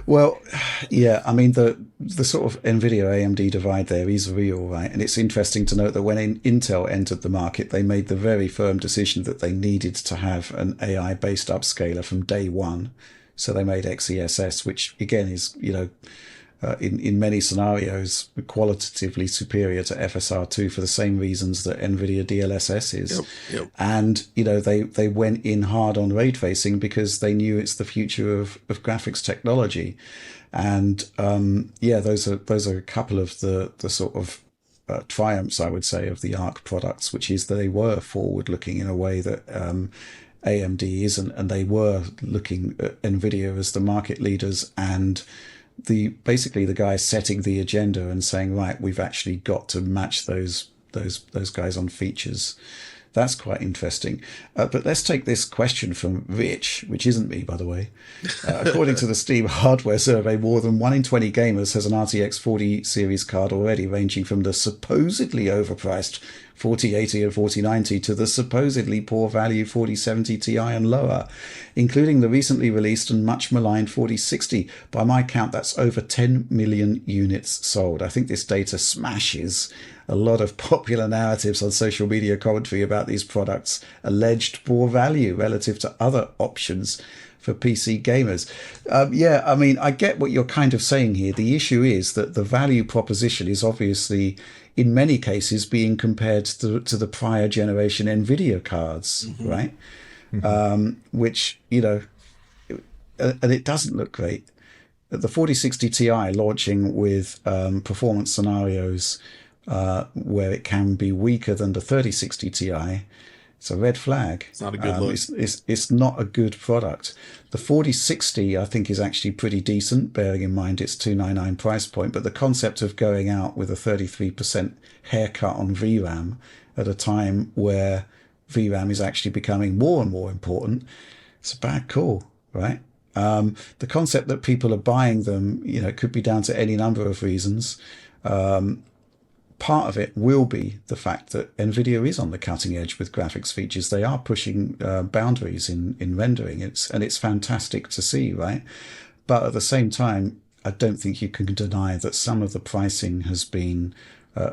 Well, yeah, I mean, the sort of NVIDIA AMD divide there is real, right? And it's interesting to note that when Intel entered the market, they made the very firm decision that they needed to have an AI-based upscaler from day one. So they made XeSS, which again is, in many scenarios, qualitatively superior to FSR2 for the same reasons that NVIDIA DLSS is. Yep. And, they went in hard on ray tracing because they knew it's the future of graphics technology. And, those are a couple of the sort of triumphs, I would say, of the ARC products, which is that they were forward-looking in a way that AMD isn't, and they were looking at NVIDIA as the market leaders and basically the guys setting the agenda and saying, right, we've actually got to match those guys on features. That's quite interesting. But let's take this question from Rich, which isn't me, by the way. According to the Steam hardware survey, more than 1 in 20 gamers has an RTX 40 series card already, ranging from the supposedly overpriced 4080 and 4090 to the supposedly poor value 4070 Ti and lower, including the recently released and much maligned 4060. By my count, that's over 10 million units sold. I think this data smashes a lot of popular narratives on social media commentary about these products' alleged poor value relative to other options for PC gamers. I mean, I get what you're kind of saying here. The issue is that the value proposition is obviously, in many cases, being compared to the prior generation NVIDIA cards, right? Which, and it doesn't look great. The 4060 Ti launching with performance scenarios where it can be weaker than the 3060 Ti, it's a red flag. It's not a good look. It's not a good product. The 4060, I think, is actually pretty decent, bearing in mind its $299 price point. But the concept of going out with a 33% haircut on VRAM at a time where VRAM is actually becoming more and more important, it's a bad call, right? The concept that people are buying them, could be down to any number of reasons. Part of it will be the fact that NVIDIA is on the cutting edge with graphics features. They are pushing boundaries in rendering. It's fantastic to see, right? But at the same time, I don't think you can deny that some of the pricing has been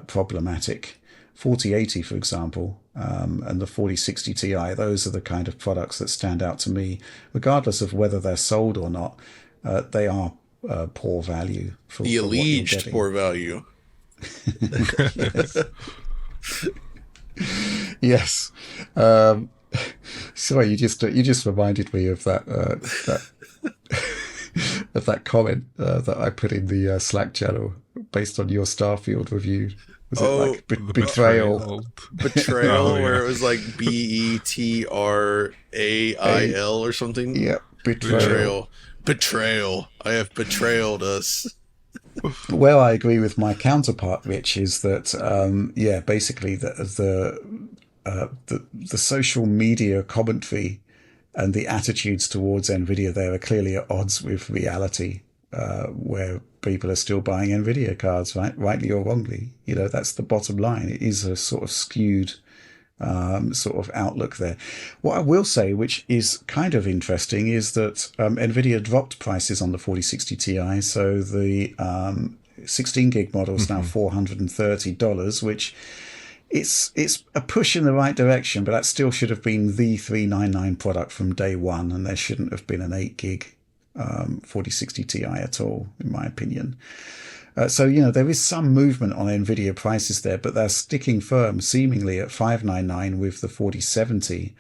problematic. 4080, for example, and the 4060 Ti, those are the kind of products that stand out to me, regardless of whether they're sold or not. They are poor value. The alleged poor value. Yes. Sorry, you just reminded me of that of that comment that I put in the Slack channel based on your Starfield review. Was it like betrayal? Betrayal, where it was like BETRAIL or something. Yeah, betrayal. Betrayal. I have betrayed us. Well, I agree with my counterpart, Rich, is that basically the social media commentary and the attitudes towards NVIDIA there are clearly at odds with reality, where people are still buying NVIDIA cards, right? Rightly or wrongly. That's the bottom line. It is a sort of skewed sort of outlook there. What I will say, which is kind of interesting, is that NVIDIA dropped prices on the 4060 Ti. So the 16 gig model is now $430, which it's a push in the right direction, but that still should have been the $399 product from day one, and there shouldn't have been an 8 gig 4060 Ti at all, in my opinion. So, there is some movement on NVIDIA prices there, but they're sticking firm seemingly at $599 with the 4070.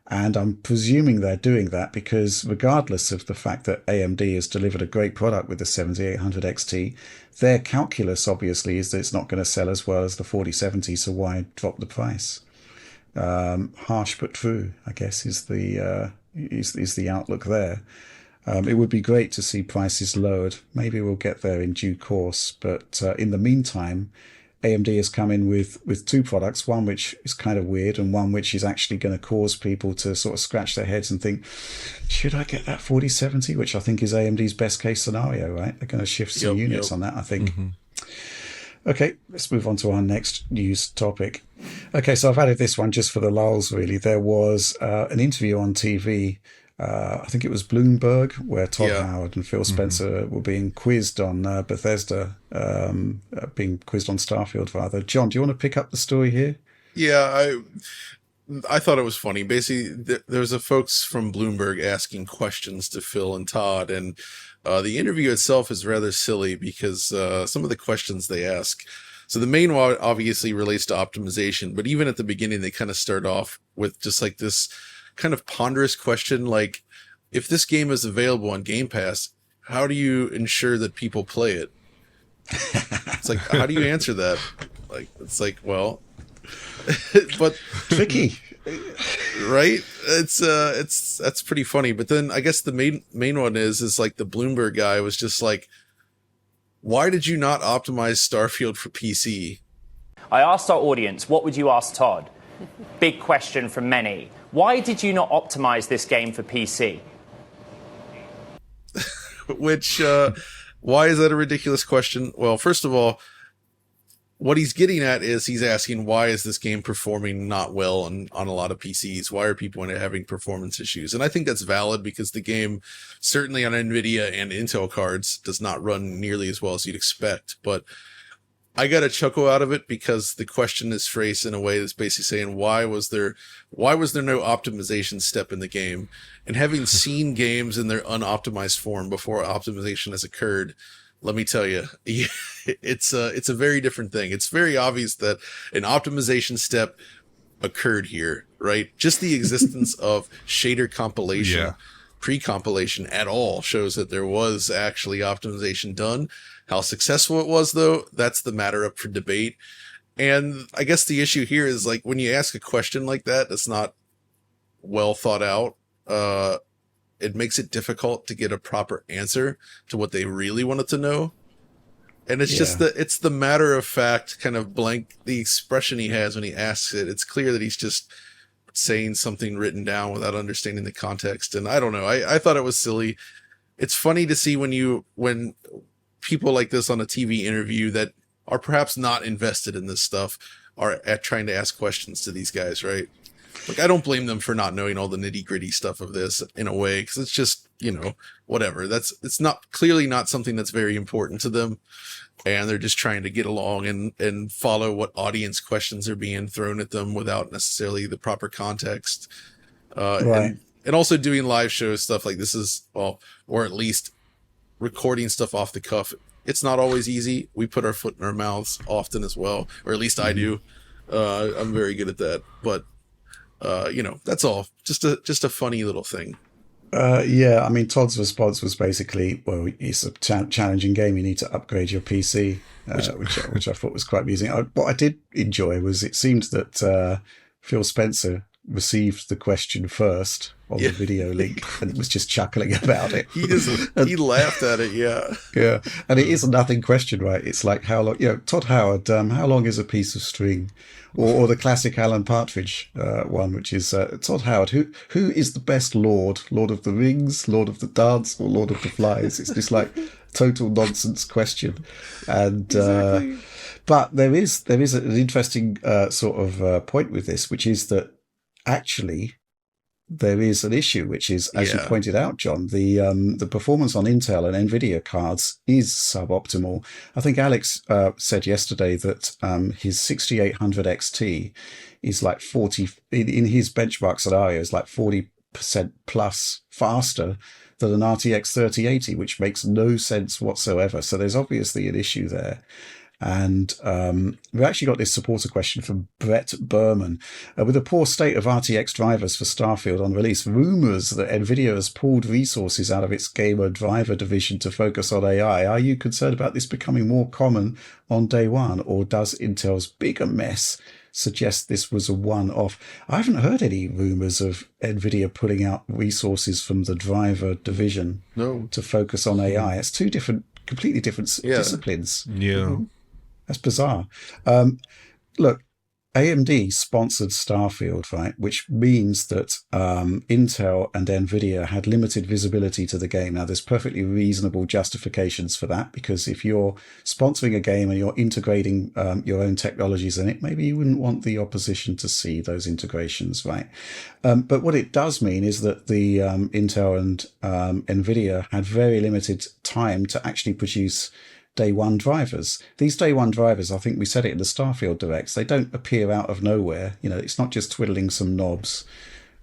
And I'm presuming they're doing that because regardless of the fact that AMD has delivered a great product with the 7800 XT, their calculus obviously is that it's not going to sell as well as the 4070, so why drop the price? Harsh but true, I guess, is the outlook there. It would be great to see prices lowered. Maybe we'll get there in due course. But in the meantime, AMD has come in with two products, one which is kind of weird and one which is actually going to cause people to sort of scratch their heads and think, should I get that 4070, which I think is AMD's best case scenario, right? They're going to shift some units on that, I think. Mm-hmm. Okay, let's move on to our next news topic. Okay, so I've added this one just for the lulz, really. There was an interview on TV, I think it was Bloomberg, where Todd Howard and Phil Spencer were being quizzed on Bethesda, being quizzed on Starfield, rather. John, do you want to pick up the story here? Yeah, I thought it was funny. Basically, there was a folks from Bloomberg asking questions to Phil and Todd, and the interview itself is rather silly because some of the questions they ask. So the main one obviously relates to optimization, but even at the beginning, they kind of start off with just like this kind of ponderous question, like, if this game is available on Game Pass, how do you ensure that people play it? It's like, how do you answer that? Like, it's like, well, but tricky, right? That's pretty funny. But then I guess the main one is like the Bloomberg guy was just like, why did you not optimize Starfield for PC? I asked our audience, what would you ask Todd? Big question from many. Why did you not optimize this game for PC? Which, why is that a ridiculous question? Well, first of all, what he's getting at is he's asking, why is this game performing not well on a lot of PCs? Why are people having performance issues? And I think that's valid because the game, certainly on NVIDIA and Intel cards, does not run nearly as well as you'd expect. But I got a chuckle out of it because the question is phrased in a way that's basically saying, why was there no optimization step in the game? And having seen games in their unoptimized form before optimization has occurred, let me tell you, it's a very different thing. It's very obvious that an optimization step occurred here, right? Just the existence of shader compilation, pre-compilation at all shows that there was actually optimization done. How successful it was, though, that's the matter up for debate. And I guess the issue here is, like, when you ask a question like that that's not well thought out, it makes it difficult to get a proper answer to what they really wanted to know. And it's just it's the matter of fact kind of blank, the expression he has when he asks it. It's clear that he's just saying something written down without understanding the context. And I don't know. I thought it was silly. It's funny to see when people like this on a TV interview that are perhaps not invested in this stuff are trying to ask questions to these guys, right? Like, I don't blame them for not knowing all the nitty gritty stuff of this in a way, because it's just, whatever. It's not clearly not something that's very important to them. And they're just trying to get along and follow what audience questions are being thrown at them without necessarily the proper context. Right. And also doing live show stuff like this is, well, or at least recording stuff off the cuff. It's not always easy. We put our foot in our mouths often as well, or at least I do. I'm very good at that, but that's all. Just a funny little thing. I mean, Todd's response was basically, well, it's a challenging game. You need to upgrade your PC, which I thought was quite amusing. What I did enjoy was it seemed that Phil Spencer received the question first on the video link and was just chuckling about it. He laughed at it, yeah. And it is a nothing question, right? It's like, how long, Todd Howard, how long is a piece of string? Or the classic Alan Partridge one, which is Todd Howard, who is the best Lord of the Rings, Lord of the Dance, or Lord of the Flies? It's just like total nonsense question. And exactly. But there is an interesting sort of point with this, which is that actually there is an issue, which is, as you pointed out, John, the performance on Intel and NVIDIA cards is suboptimal. I think Alex said yesterday that his 6800 XT is like 40, in his benchmark scenario, is like 40% plus faster than an RTX 3080, which makes no sense whatsoever. So there's obviously an issue there. And we've actually got this supporter question from Brett Berman. With a poor state of RTX drivers for Starfield on release, rumours that NVIDIA has pulled resources out of its gamer driver division to focus on AI. Are you concerned about this becoming more common on day one? Or does Intel's bigger mess suggest this was a one-off? I haven't heard any rumours of NVIDIA pulling out resources from the driver division to focus on AI. It's two completely different disciplines. Yeah. That's bizarre. Look, AMD sponsored Starfield, right? Which means that Intel and Nvidia had limited visibility to the game. Now, there's perfectly reasonable justifications for that, because if you're sponsoring a game and you're integrating your own technologies in it, maybe you wouldn't want the opposition to see those integrations, right? But what it does mean is that the Intel and Nvidia had very limited time to actually produce day one drivers. These day one drivers, I think we said it in the Starfield Directs, they don't appear out of nowhere. You know, it's not just twiddling some knobs.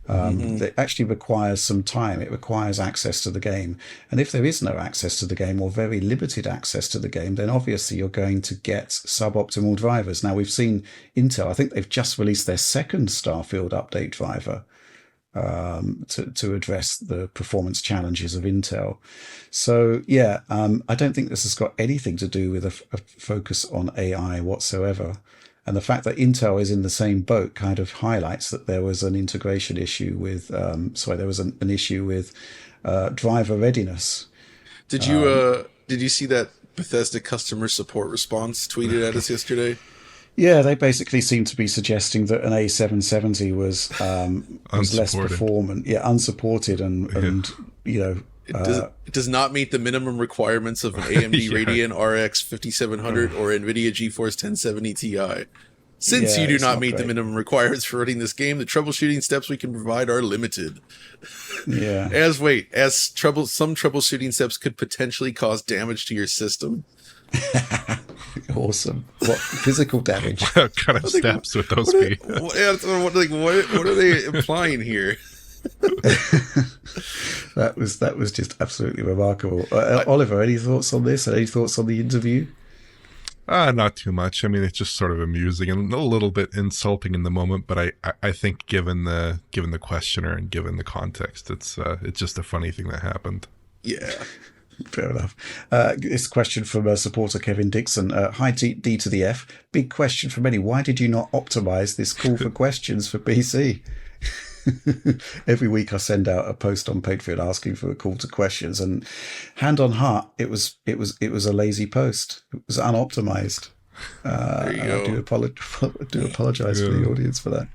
It actually requires some time. It requires access to the game. And if there is no access to the game, or very limited access to the game, then obviously you're going to get suboptimal drivers. Now, we've seen Intel, I think they've just released their second Starfield update driver to address the performance challenges of Intel. So yeah, I don't think this has got anything to do with a focus on AI whatsoever. And the fact that Intel is in the same boat kind of highlights that there was an integration issue with, there was an issue with driver readiness. Did you see that Bethesda customer support response tweeted at us yesterday? Yeah, they basically seem to be suggesting that an A770 was less performant, unsupported, and you know. It does not meet the minimum requirements of an AMD Radeon RX 5700 or NVIDIA GeForce 1070 Ti. Since you do not meet the minimum requirements for running this game, the troubleshooting steps we can provide are limited. Yeah. Some troubleshooting steps could potentially cause damage to your system. Awesome. What physical damage? What kind of steps would those be? What are they implying here? That was just absolutely remarkable. Oliver, any thoughts on this? Any thoughts on the interview? Not too much. I mean, it's just sort of amusing and a little bit insulting in the moment, but I think given the questioner and given the context, it's just a funny thing that happened. Yeah. Fair enough. This question from supporter Kevin Dixon. Hi, D to the F. Big question for many. Why did you not optimize this call for questions for PC? Every week I send out a post on Patreon asking for a call to questions, and hand on heart, it was a lazy post. It was unoptimized. There you go. I do apologize for the audience for that.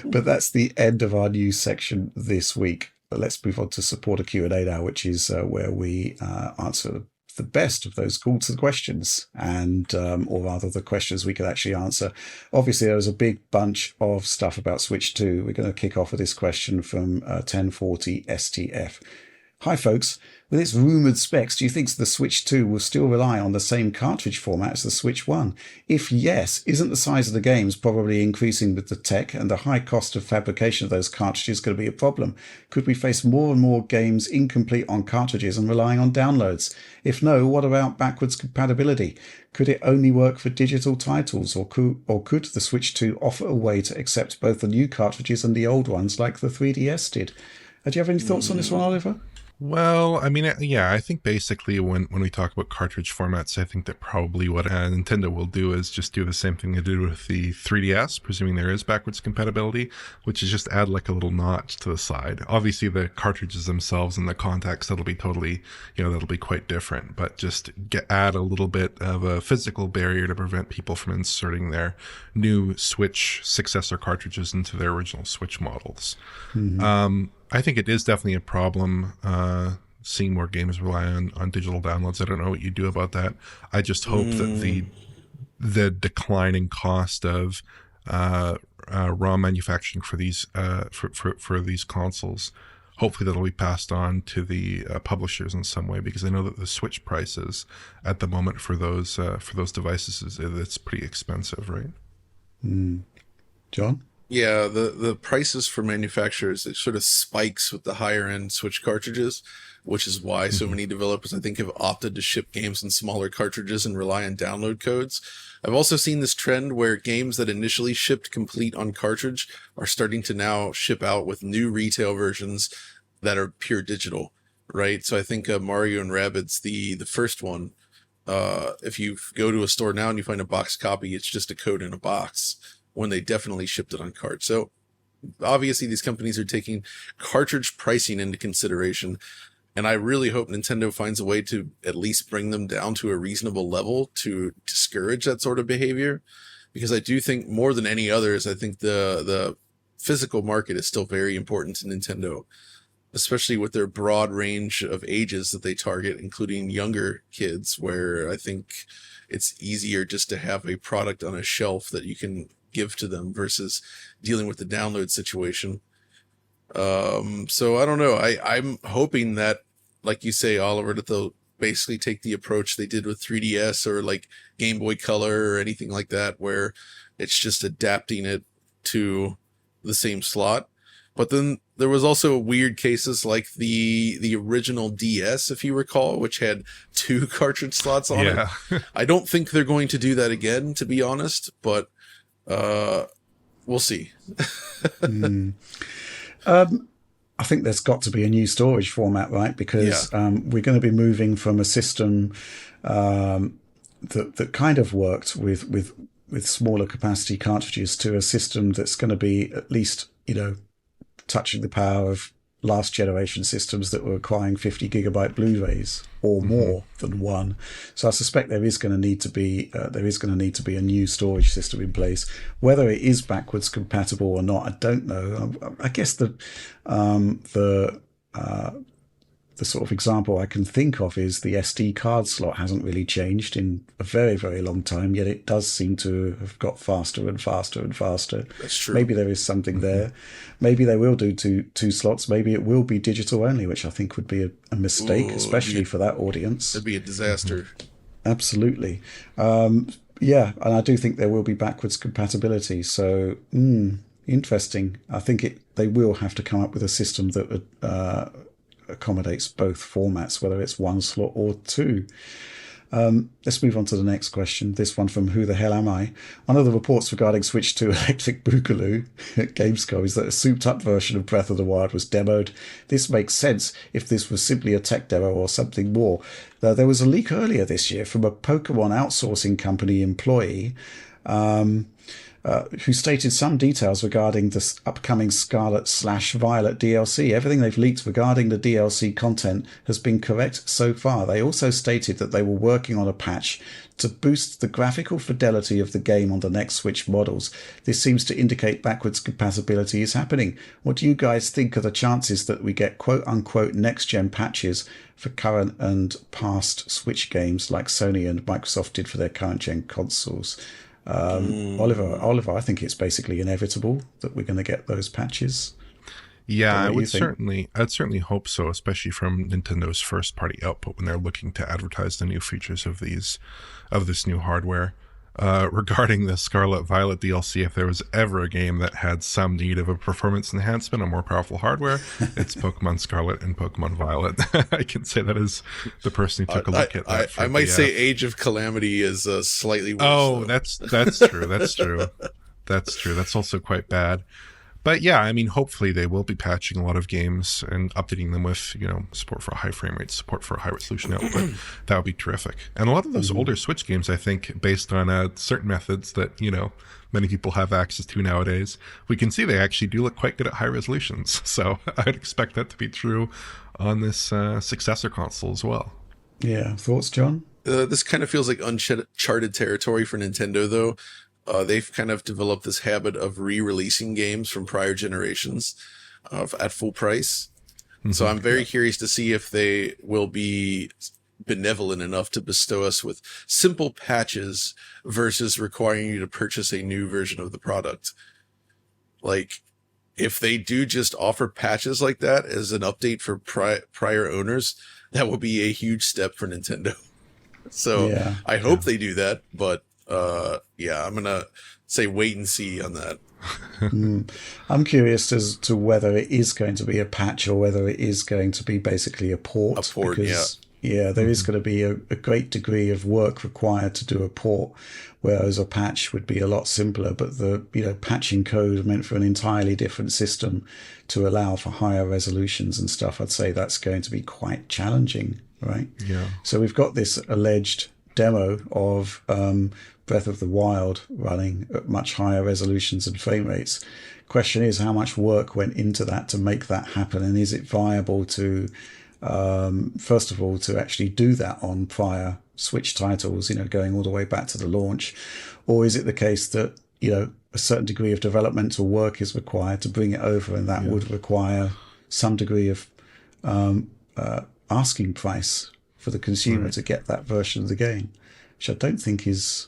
But that's the end of our news section this week. But let's move on to supporter Q&A now, which is where we answer the best of those calls to questions, and or rather the questions we could actually answer. Obviously, there was a big bunch of stuff about Switch 2. We're going to kick off with this question from 1040 STF. Hi, folks. With its rumoured specs, do you think the Switch 2 will still rely on the same cartridge format as the Switch 1? If yes, isn't the size of the games probably increasing with the tech, and the high cost of fabrication of those cartridges going to be a problem? Could we face more and more games incomplete on cartridges and relying on downloads? If no, what about backwards compatibility? Could it only work for digital titles, or could the Switch 2 offer a way to accept both the new cartridges and the old ones like the 3DS did? Do you have any thoughts on this one, Oliver? Well, I mean, yeah, I think basically when we talk about cartridge formats, I think that probably what Nintendo will do is just do the same thing they did with the 3DS, presuming there is backwards compatibility, which is just add like a little notch to the side. Obviously, the cartridges themselves and the contacts, that'll be totally, that'll be quite different, but just add a little bit of a physical barrier to prevent people from inserting their new Switch successor cartridges into their original Switch models. Mm-hmm. I think it is definitely a problem seeing more games rely on digital downloads. I don't know what you do about that. I just hope that the declining cost of raw manufacturing for these for these consoles, hopefully that'll be passed on to the publishers in some way, because I know that the Switch prices at the moment for those devices it's pretty expensive, right? John? Yeah, the prices for manufacturers, it sort of spikes with the higher end Switch cartridges, which is why so many developers, I think, have opted to ship games in smaller cartridges and rely on download codes. I've also seen this trend where games that initially shipped complete on cartridge are starting to now ship out with new retail versions that are pure digital, right? So I think Mario and Rabbids, the first one, if you go to a store now and you find a box copy, it's just a code in a box, when they definitely shipped it on cart. So obviously these companies are taking cartridge pricing into consideration. And I really hope Nintendo finds a way to at least bring them down to a reasonable level to discourage that sort of behavior. Because I do think more than any others, I think the physical market is still very important to Nintendo, especially with their broad range of ages that they target, including younger kids, where I think it's easier just to have a product on a shelf that you can give to them versus dealing with the download situation. So I don't know. I'm hoping that, like you say, Oliver, that they'll basically take the approach they did with 3DS or like Game Boy Color or anything like that, where it's just adapting it to the same slot. But then there was also weird cases like the original DS, if you recall, which had 2 cartridge slots on it. I don't think they're going to do that again, to be honest, but we'll see. I think there's got to be a new storage format, right? Because we're going to be moving from a system that kind of worked with smaller capacity cartridges to a system that's going to be at least, touching the power of last generation systems that were requiring 50 gigabyte Blu-rays or more than one. So I suspect there is going to need to be a new storage system in place. Whether it is backwards compatible or not, I don't know. I guess the sort of example I can think of is the SD card slot hasn't really changed in a very, very long time, yet it does seem to have got faster and faster and faster. That's true. Maybe there is something there. Maybe they will do two slots. Maybe it will be digital only, which I think would be a mistake, especially for that audience. It'd be a disaster. Absolutely. And I do think there will be backwards compatibility. So, interesting. I think they will have to come up with a system that accommodates both formats, whether it's 1 slot or 2. Let's move on to the next question. This one from Who the Hell Am I? One of the reports regarding Switch 2 Electric Boogaloo at Gamescom is that a souped-up version of Breath of the Wild was demoed. This makes sense if this was simply a tech demo or something more. There was a leak earlier this year from a Pokemon outsourcing company employee who stated some details regarding the upcoming Scarlet/Violet DLC. Everything they've leaked regarding the DLC content has been correct so far. They also stated that they were working on a patch to boost the graphical fidelity of the game on the next Switch models. This seems to indicate backwards compatibility is happening. What do you guys think are the chances that we get quote-unquote next-gen patches for current and past Switch games like Sony and Microsoft did for their current-gen consoles? Oliver, I think it's basically inevitable that we're going to get those patches. Yeah, I'd certainly hope so, especially from Nintendo's first party output when they're looking to advertise the new features of this new hardware. Regarding the Scarlet Violet DLC, if there was ever a game that had some need of a performance enhancement on more powerful hardware, it's Pokemon Scarlet and Pokemon Violet. I can say that as the person who took a look at that. I might say Age of Calamity is slightly worse. Oh, that's true. That's true. That's true. That's also quite bad. But yeah, I mean, hopefully they will be patching a lot of games and updating them with, support for high frame rates, support for high resolution output. That would be terrific. And a lot of those older Switch games, I think, based on certain methods that, many people have access to nowadays, we can see they actually do look quite good at high resolutions. So I'd expect that to be true on this successor console as well. Yeah. Thoughts, John? This kind of feels like uncharted territory for Nintendo, though. They've kind of developed this habit of re-releasing games from prior generations at full price. So I'm very curious to see if they will be benevolent enough to bestow us with simple patches versus requiring you to purchase a new version of the product. Like, if they do just offer patches like that as an update for prior owners, that would be a huge step for Nintendo. So I hope they do that, but I'm going to say wait and see on that. I'm curious as to whether it is going to be a patch or whether it is going to be basically a port. Because there is going to be a great degree of work required to do a port, whereas a patch would be a lot simpler. But the patching code meant for an entirely different system to allow for higher resolutions and stuff, I'd say that's going to be quite challenging, right? Yeah. So we've got this alleged demo of Breath of the Wild running at much higher resolutions and frame rates. Question is, how much work went into that to make that happen, and is it viable to First of all, to actually do that on prior Switch titles, going all the way back to the launch? Or is it the case that, a certain degree of developmental work is required to bring it over, and that would require some degree of asking price for the consumer to get that version of the game, which I don't think is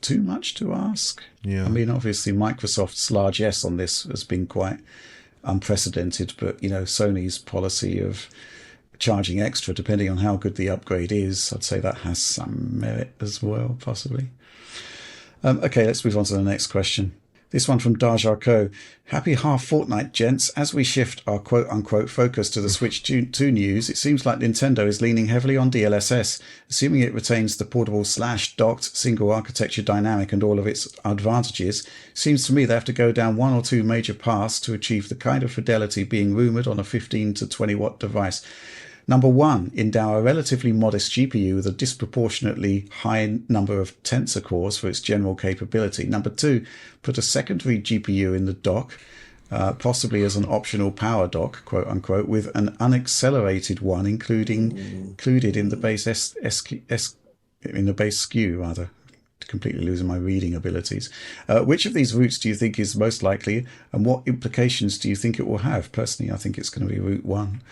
too much to ask. Yeah. I mean, obviously Microsoft's largesse on this has been quite unprecedented, but Sony's policy of charging extra depending on how good the upgrade is, I'd say that has some merit as well, possibly. Okay, let's move on to the next question. This one from Dajarko. Happy half fortnight, gents. As we shift our quote-unquote focus to the Switch 2 news, it seems like Nintendo is leaning heavily on DLSS, assuming it retains the portable/docked single architecture dynamic and all of its advantages. Seems to me they have to go down one or two major paths to achieve the kind of fidelity being rumoured on a 15 to 20 watt device. Number one, endow a relatively modest GPU with a disproportionately high number of tensor cores for its general capability. Number two, put a secondary GPU in the dock, possibly as an optional power dock, quote unquote, with an unaccelerated one included in the base SKU rather. Completely losing my reading abilities. Which of these routes do you think is most likely, and what implications do you think it will have? Personally, I think it's going to be route one.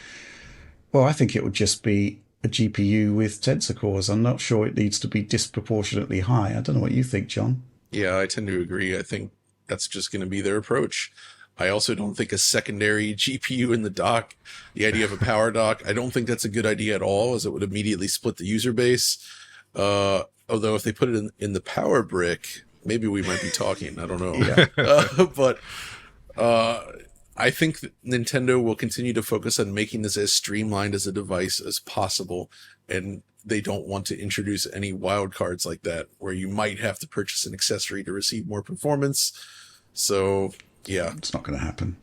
Well, I think it would just be a GPU with tensor cores. I'm not sure it needs to be disproportionately high. I don't know what you think, John. Yeah, I tend to agree. I think that's just going to be their approach. I also don't think a secondary GPU in the dock, the idea of a power dock, I don't think that's a good idea at all, as it would immediately split the user base. Although if they put it in the power brick, maybe we might be talking. I don't know. Yeah. I think that Nintendo will continue to focus on making this as streamlined as a device as possible, and they don't want to introduce any wild cards like that, where you might have to purchase an accessory to receive more performance. So, yeah. It's not going to happen.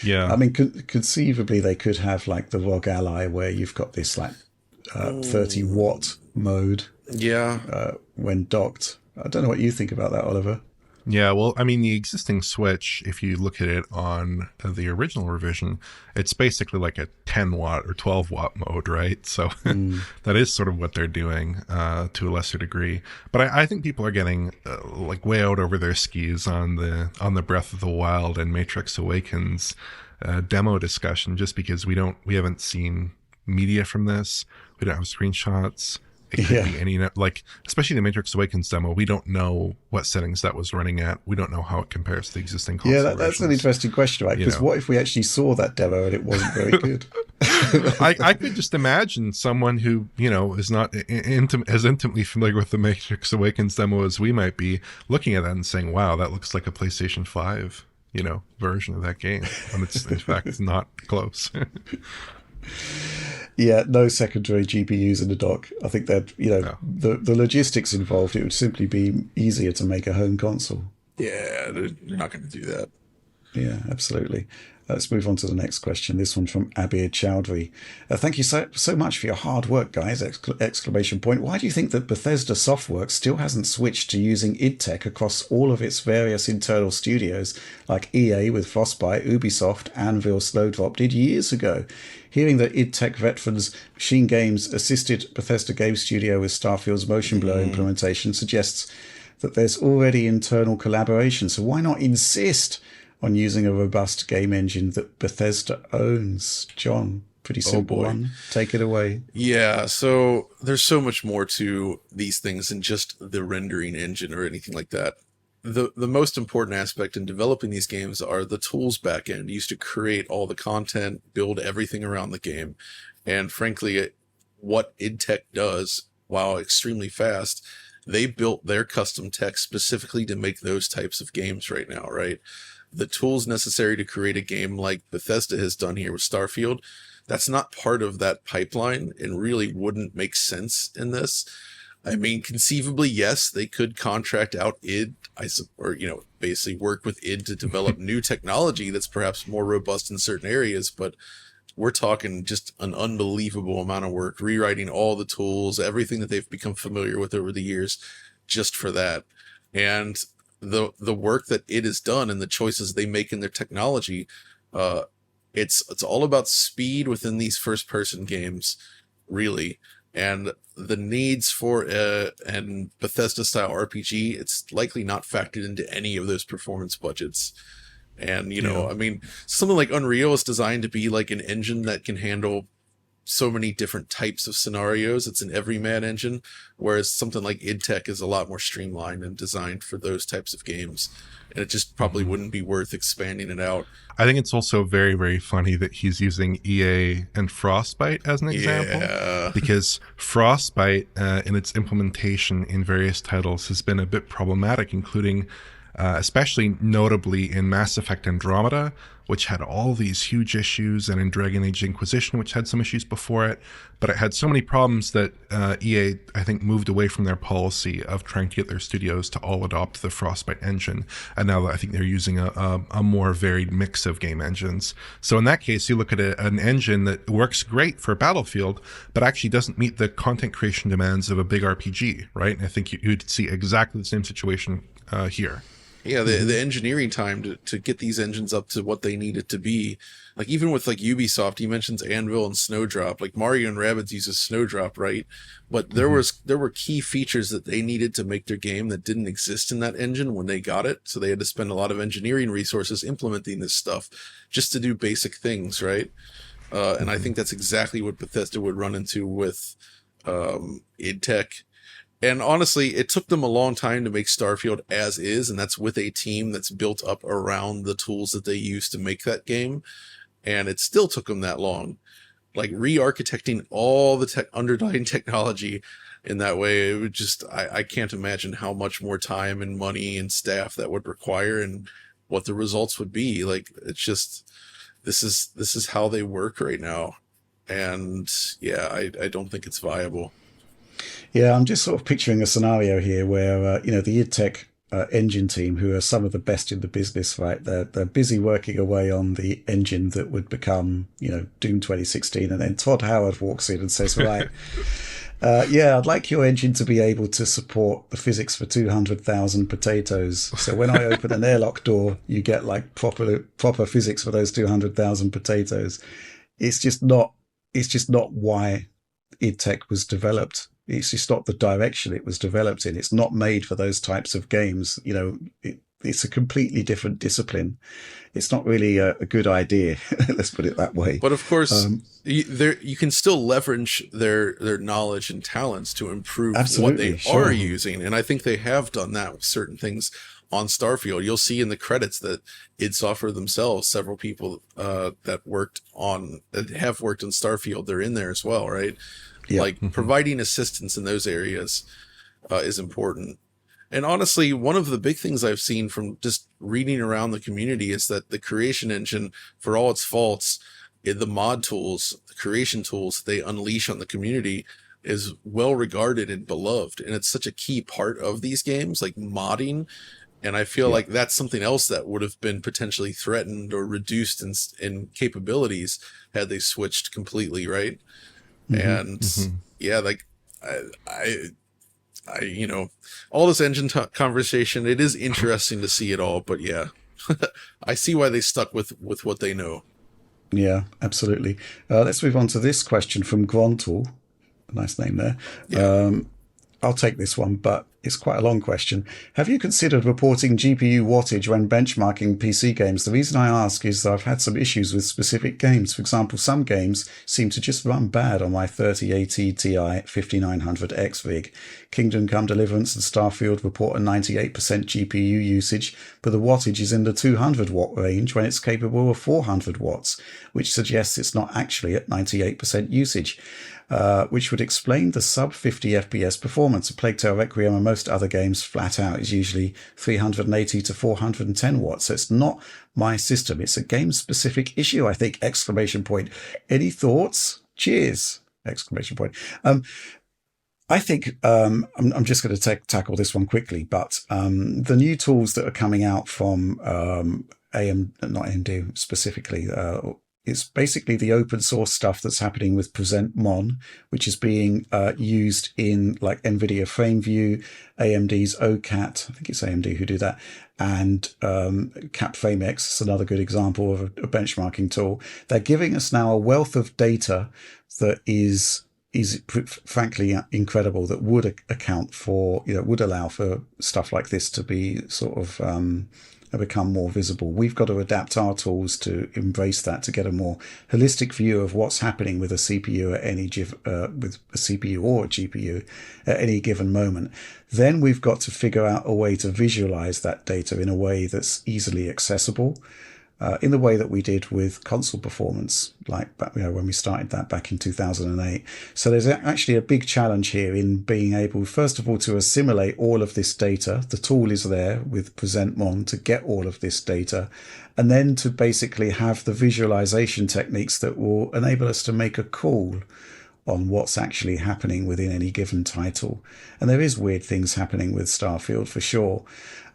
Yeah. I mean, conceivably, they could have like the ROG Ally, where you've got this like 30 watt mode when docked. I don't know what you think about that, Oliver. Yeah, well, I mean, the existing Switch, if you look at it on the original revision, it's basically like a 10 watt or 12 watt mode, right? So that is sort of what they're doing to a lesser degree. But I think people are getting like way out over their skis on the Breath of the Wild and Matrix Awakens demo discussion, just because we haven't seen media from this. We don't have screenshots. It could be any, like, especially the Matrix Awakens demo, we don't know what settings that was running at. We don't know how it compares to the existing console. Yeah, that's an interesting question, right? Because what if we actually saw that demo and it wasn't very good? I could just imagine someone who, is not as intimately familiar with the Matrix Awakens demo as we might be, looking at that and saying, wow, that looks like a PlayStation 5, version of that game. When it's, in fact, not close. Yeah, no secondary GPUs in the dock. I think that, the logistics involved, it would simply be easier to make a home console. Yeah, they're not going to do that. Yeah, absolutely. Let's move on to the next question. This one from Abir Chowdhury. Thank you so much for your hard work, guys! Exclamation point. Why do you think that Bethesda Softworks still hasn't switched to using id Tech across all of its various internal studios, like EA with Frostbite, Ubisoft, Anvil, Snowdrop did years ago? Hearing that id Tech veterans Machine Games assisted Bethesda Game Studio with Starfield's Motion Blur implementation suggests that there's already internal collaboration. So why not insist on using a robust game engine that Bethesda owns? John, pretty simple one. Take it away. Yeah, so there's so much more to these things than just the rendering engine or anything like that. The most important aspect in developing these games are the tools backend used to create all the content, build everything around the game. And frankly, what id Tech does, while extremely fast, they built their custom tech specifically to make those types of games right now, right? The tools necessary to create a game like Bethesda has done here with Starfield, that's not part of that pipeline and really wouldn't make sense in this. I mean, conceivably, yes, they could contract out id, or, basically work with id to develop new technology that's perhaps more robust in certain areas, but we're talking just an unbelievable amount of work, rewriting all the tools, everything that they've become familiar with over the years, just for that. And the work that id has done and the choices they make in their technology, it's all about speed within these first person games, really. And the needs for an Bethesda style RPG, it's likely not factored into any of those performance budgets. And, I mean, something like Unreal is designed to be like an engine that can handle so many different types of scenarios. It's an everyman engine, whereas something like id Tech is a lot more streamlined and designed for those types of games. And it just probably wouldn't be worth expanding it out. I think it's also very, very funny that he's using EA and Frostbite as an example. Yeah. Because Frostbite, in its implementation in various titles, has been a bit problematic, including especially notably in Mass Effect Andromeda, which had all these huge issues, and in Dragon Age Inquisition, which had some issues before it. But it had so many problems that EA, I think, moved away from their policy of trying to get their studios to all adopt the Frostbite engine. And now I think they're using a more varied mix of game engines. So in that case, you look at an engine that works great for Battlefield, but actually doesn't meet the content creation demands of a big RPG, right? And I think you'd see exactly the same situation here. Yeah, the engineering time to get these engines up to what they need it to be. Like, even with like Ubisoft, he mentions Anvil and Snowdrop. Like, Mario and Rabbids uses Snowdrop, right? But there were key features that they needed to make their game that didn't exist in that engine when they got it. So they had to spend a lot of engineering resources implementing this stuff just to do basic things, right? And I think that's exactly what Bethesda would run into with id Tech. And honestly, it took them a long time to make Starfield as is, and that's with a team that's built up around the tools that they use to make that game. And it still took them that long. Like, re-architecting all the underlying technology in that way, it would just, I can't imagine how much more time and money and staff that would require and what the results would be. Like, it's just, this is how they work right now. And yeah, I don't think it's viable. Yeah, I'm just sort of picturing a scenario here where, the id Tech engine team, who are some of the best in the business, right? They're busy working away on the engine that would become, Doom 2016. And then Todd Howard walks in and says, right, I'd like your engine to be able to support the physics for 200,000 potatoes. So when I open an airlock door, you get like proper physics for those 200,000 potatoes. It's just not why id Tech was developed. It's just not the direction it was developed in. It's not made for those types of games. It's a completely different discipline. It's not really a good idea. Let's put it that way. But of course, you can still leverage their knowledge and talents to improve what they are using. And I think they have done that with certain things on Starfield. You'll see in the credits that id Software themselves, several people that have worked on Starfield, they're in there as well, right? Yeah. Like, providing assistance in those areas is important. And honestly, one of the big things I've seen from just reading around the community is that the creation engine, for all its faults, the mod tools, the creation tools they unleash on the community is well regarded and beloved. And it's such a key part of these games, like modding. And I feel like that's something else that would have been potentially threatened or reduced in capabilities had they switched completely, right? And yeah, like I all this engine conversation, it is interesting to see it all, but yeah, I see why they stuck with what they know. Yeah, absolutely. Let's move on to this question from Grontal. Nice name there. Yeah. I'll take this one, but it's quite a long question. Have you considered reporting GPU wattage when benchmarking PC games? The reason I ask is that I've had some issues with specific games. For example, some games seem to just run bad on my 3080 Ti 5900X rig. Kingdom Come Deliverance and Starfield report a 98% GPU usage, but the wattage is in the 200 watt range when it's capable of 400 watts, which suggests it's not actually at 98% usage. Which would explain the sub 50 FPS performance. A Plague Tale Requiem and most other games flat out is usually 380 to 410 watts. So it's not my system. It's a game specific issue, I think, ! Any thoughts? Cheers! ! I think I'm just going to tackle this one quickly, but the new tools that are coming out from not AMD specifically, it's basically the open source stuff that's happening with PresentMon, which is being used in like NVIDIA FrameView, AMD's OCAT, I think it's AMD who do that, and CapFrameX is another good example of a benchmarking tool. They're giving us now a wealth of data that is frankly incredible, that would account for, would allow for stuff like this to be sort of become more visible. We've got to adapt our tools to embrace that, to get a more holistic view of what's happening with a CPU at with a CPU or a GPU at any given moment. Then we've got to figure out a way to visualize that data in a way that's easily accessible, in the way that we did with console performance, like when we started that back in 2008. So there's actually a big challenge here in being able, first of all, to assimilate all of this data. The tool is there with PresentMon to get all of this data, and then to basically have the visualization techniques that will enable us to make a call on what's actually happening within any given title. And there is weird things happening with Starfield for sure.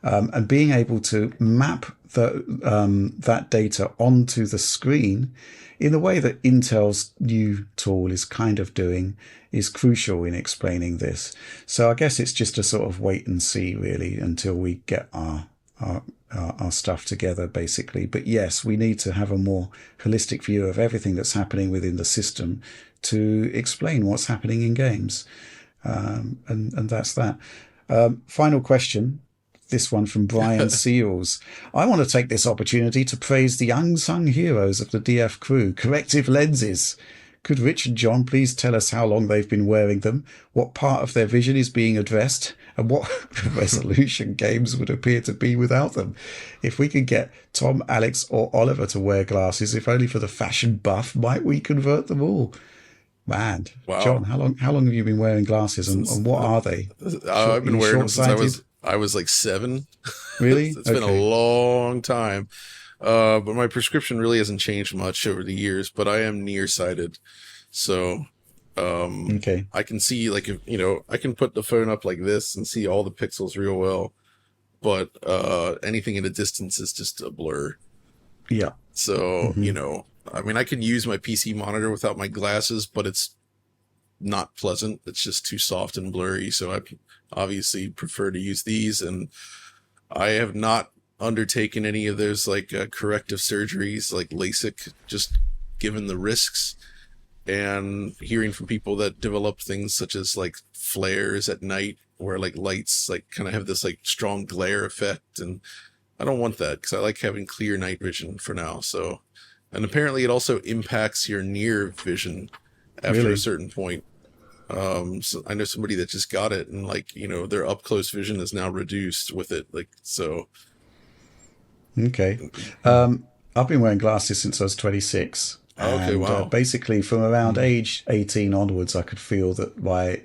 And being able to map that data onto the screen in the way that Intel's new tool is kind of doing is crucial in explaining this. So I guess it's just a sort of wait and see really until we get our stuff together, basically. But yes, we need to have a more holistic view of everything that's happening within the system to explain what's happening in games. And that's that. Final question. This one from Brian Seals. I want to take this opportunity to praise the unsung heroes of the DF crew, corrective lenses. Could Rich and John please tell us how long they've been wearing them, what part of their vision is being addressed, and what resolution games would appear to be without them? If we could get Tom, Alex, or Oliver to wear glasses, if only for the fashion buff, might we convert them all? Man, wow. John, how long have you been wearing glasses, and what are they? I've been wearing them since I was like 7. Really? It's been a long time. But my prescription really hasn't changed much over the years, but I am nearsighted. So, okay. I can see, like, I can put the phone up like this and see all the pixels real well, but, anything in a distance is just a blur. Yeah. So, I mean, I can use my PC monitor without my glasses, but it's not pleasant. It's just too soft and blurry. So I obviously prefer to use these, and I have not undertaken any of those like corrective surgeries like LASIK, just given the risks, and hearing from people that develop things such as like flares at night where like lights like kind of have this like strong glare effect, and I don't want that because I like having clear night vision for now. So, and apparently it also impacts your near vision after a certain point. So I know somebody that just got it, and like, their up close vision is now reduced with it. Like, so. Okay. I've been wearing glasses since I was 26. Okay, wow. Basically from around age 18 onwards, I could feel that my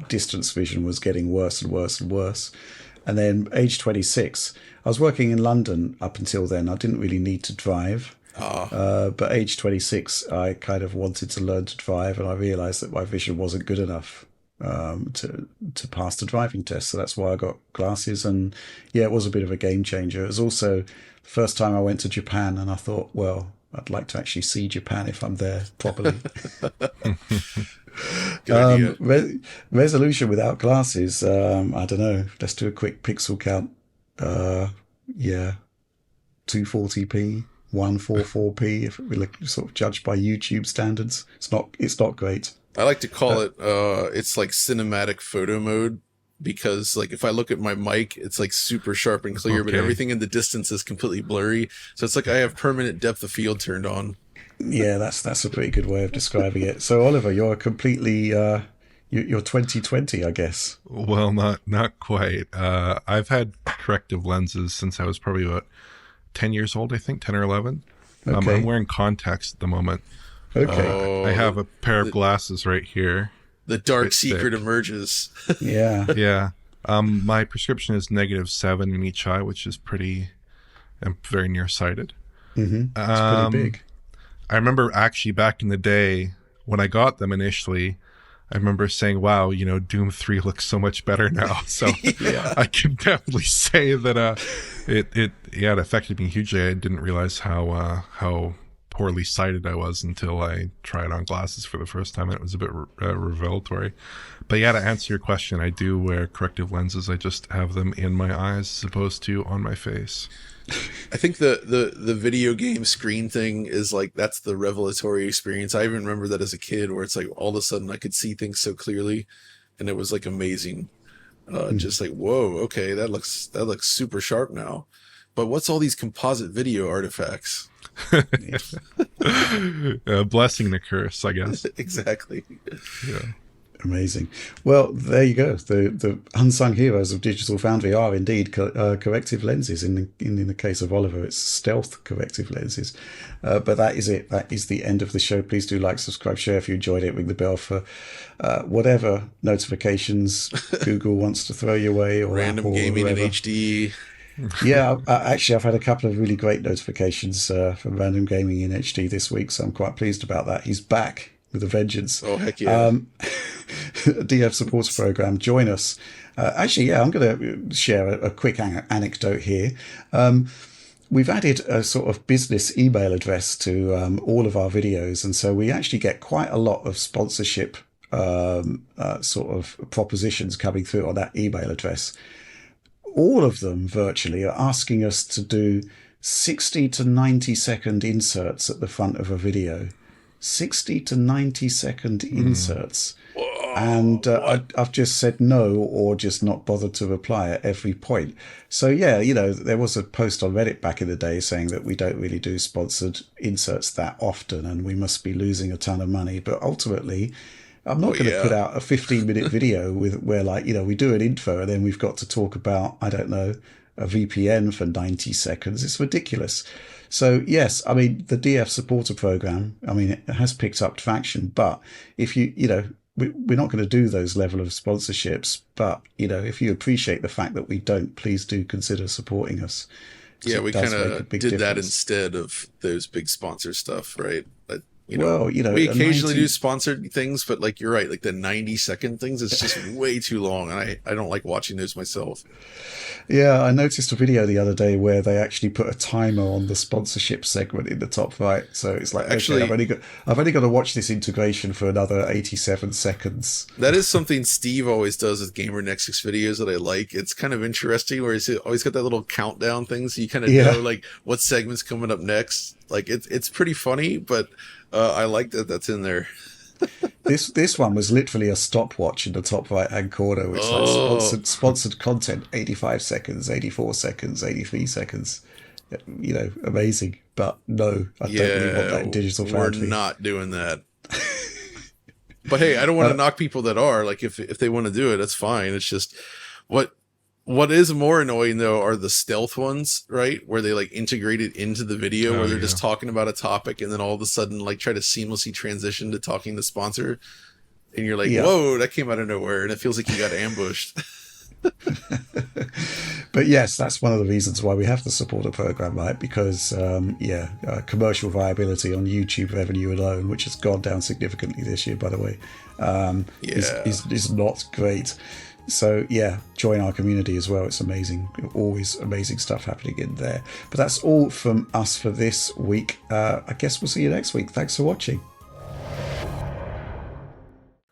distance vision was getting worse and worse and worse. And then age 26, I was working in London up until then. I didn't really need to drive. But age 26, I kind of wanted to learn to drive, and I realized that my vision wasn't good enough to pass the driving test. So that's why I got glasses. And yeah, it was a bit of a game changer. It was also the first time I went to Japan, and I thought, well, I'd like to actually see Japan if I'm there properly. Good idea. Resolution without glasses, I don't know. Let's do a quick pixel count. 240p. 144p if we look sort of judged by YouTube standards. It's not great. I like to call it it's like cinematic photo mode, because like if I look at my mic, it's like super sharp and clear, but everything in the distance is completely blurry. So it's like I have permanent depth of field turned on. Yeah, that's a pretty good way of describing it. So Oliver, you're completely you're 2020, I guess. Well, not quite. I've had corrective lenses since I was probably about 10 years old, I think, 10 or 11. Okay. I'm wearing contacts at the moment. Okay. I have a pair of glasses right here. The dark secret emerges. Yeah. Yeah. My prescription is -7 in each eye, which is I'm very nearsighted. Mm-hmm. It's pretty big. I remember actually back in the day when I got them initially, I remember saying, wow, Doom 3 looks so much better now. So I can definitely say that it affected me hugely. I didn't realize how poorly sighted I was until I tried on glasses for the first time, and it was a bit revelatory. But yeah, to answer your question, I do wear corrective lenses. I just have them in my eyes as opposed to on my face. I think the video game screen thing is like, that's the revelatory experience. I even remember that as a kid, where it's like all of a sudden I could see things so clearly, and it was like amazing. Just like, whoa, okay, that looks super sharp now. But what's all these composite video artifacts? Blessing and a curse, I guess. Exactly. Yeah. Amazing. Well, there you go. The unsung heroes of Digital Foundry are indeed corrective lenses. In the case of Oliver, it's stealth corrective lenses. But that is it. That is the end of the show. Please do like, subscribe, share if you enjoyed it. Ring the bell for whatever notifications Google wants to throw your way, or random Apple, gaming or in HD. Yeah, actually, I've had a couple of really great notifications from Random Gaming in HD this week, so I'm quite pleased about that. He's back with a vengeance. Oh, heck yeah. DF Supporter Program, join us. Actually, yeah, I'm going to share a quick anecdote here. We've added a sort of business email address to all of our videos, and so we actually get quite a lot of sponsorship sort of propositions coming through on that email address. All of them virtually are asking us to do 60 to 90 second inserts at the front of a video. 60 to 90 second inserts. Whoa, and I've just said no, or just not bothered to reply at every point. So yeah, there was a post on Reddit back in the day saying that we don't really do sponsored inserts that often, and we must be losing a ton of money. But ultimately, I'm not going to put out a 15-minute video where we do an intro and then we've got to talk about, I don't know, a VPN for 90 seconds. It's ridiculous. So yes, I mean, the DF supporter program, I mean, it has picked up traction, but if we're not going to do those level of sponsorships, but if you appreciate the fact that we don't, please do consider supporting us. Yeah, we kind of did that instead of those big sponsor stuff, right? But we occasionally do sponsored things, but like you're right, like the 90-second things is just way too long, and I don't like watching those myself. Yeah, I noticed a video the other day where they actually put a timer on the sponsorship segment in the top right. So it's like, actually, okay, I've only got to watch this integration for another 87 seconds. That is something Steve always does with Gamer Nexus videos that I like. It's kind of interesting where he's always got that little countdown thing, so you kind of know like what segment's coming up next. Like it's pretty funny, but I like that that's in there. This one was literally a stopwatch in the top right hand corner, which like sponsored content, 85 seconds, 84 seconds, 83 seconds. Amazing. But no, I don't really want that in Digital Foundry. We're not doing that. But hey, I don't want to knock people that are. Like if they want to do it, that's fine. It's just what is more annoying though are the stealth ones, right? Where they like integrate it into the video, where they're just talking about a topic and then all of a sudden like try to seamlessly transition to talking to sponsor, and you're like, whoa, that came out of nowhere, and it feels like you got ambushed. But yes, that's one of the reasons why we have the supporter program, right? Because commercial viability on YouTube revenue alone, which has gone down significantly this year, by the way, is not great. So yeah, join our community as well. It's amazing. Always amazing stuff happening in there. But that's all from us for this week. I guess we'll see you next week. Thanks for watching.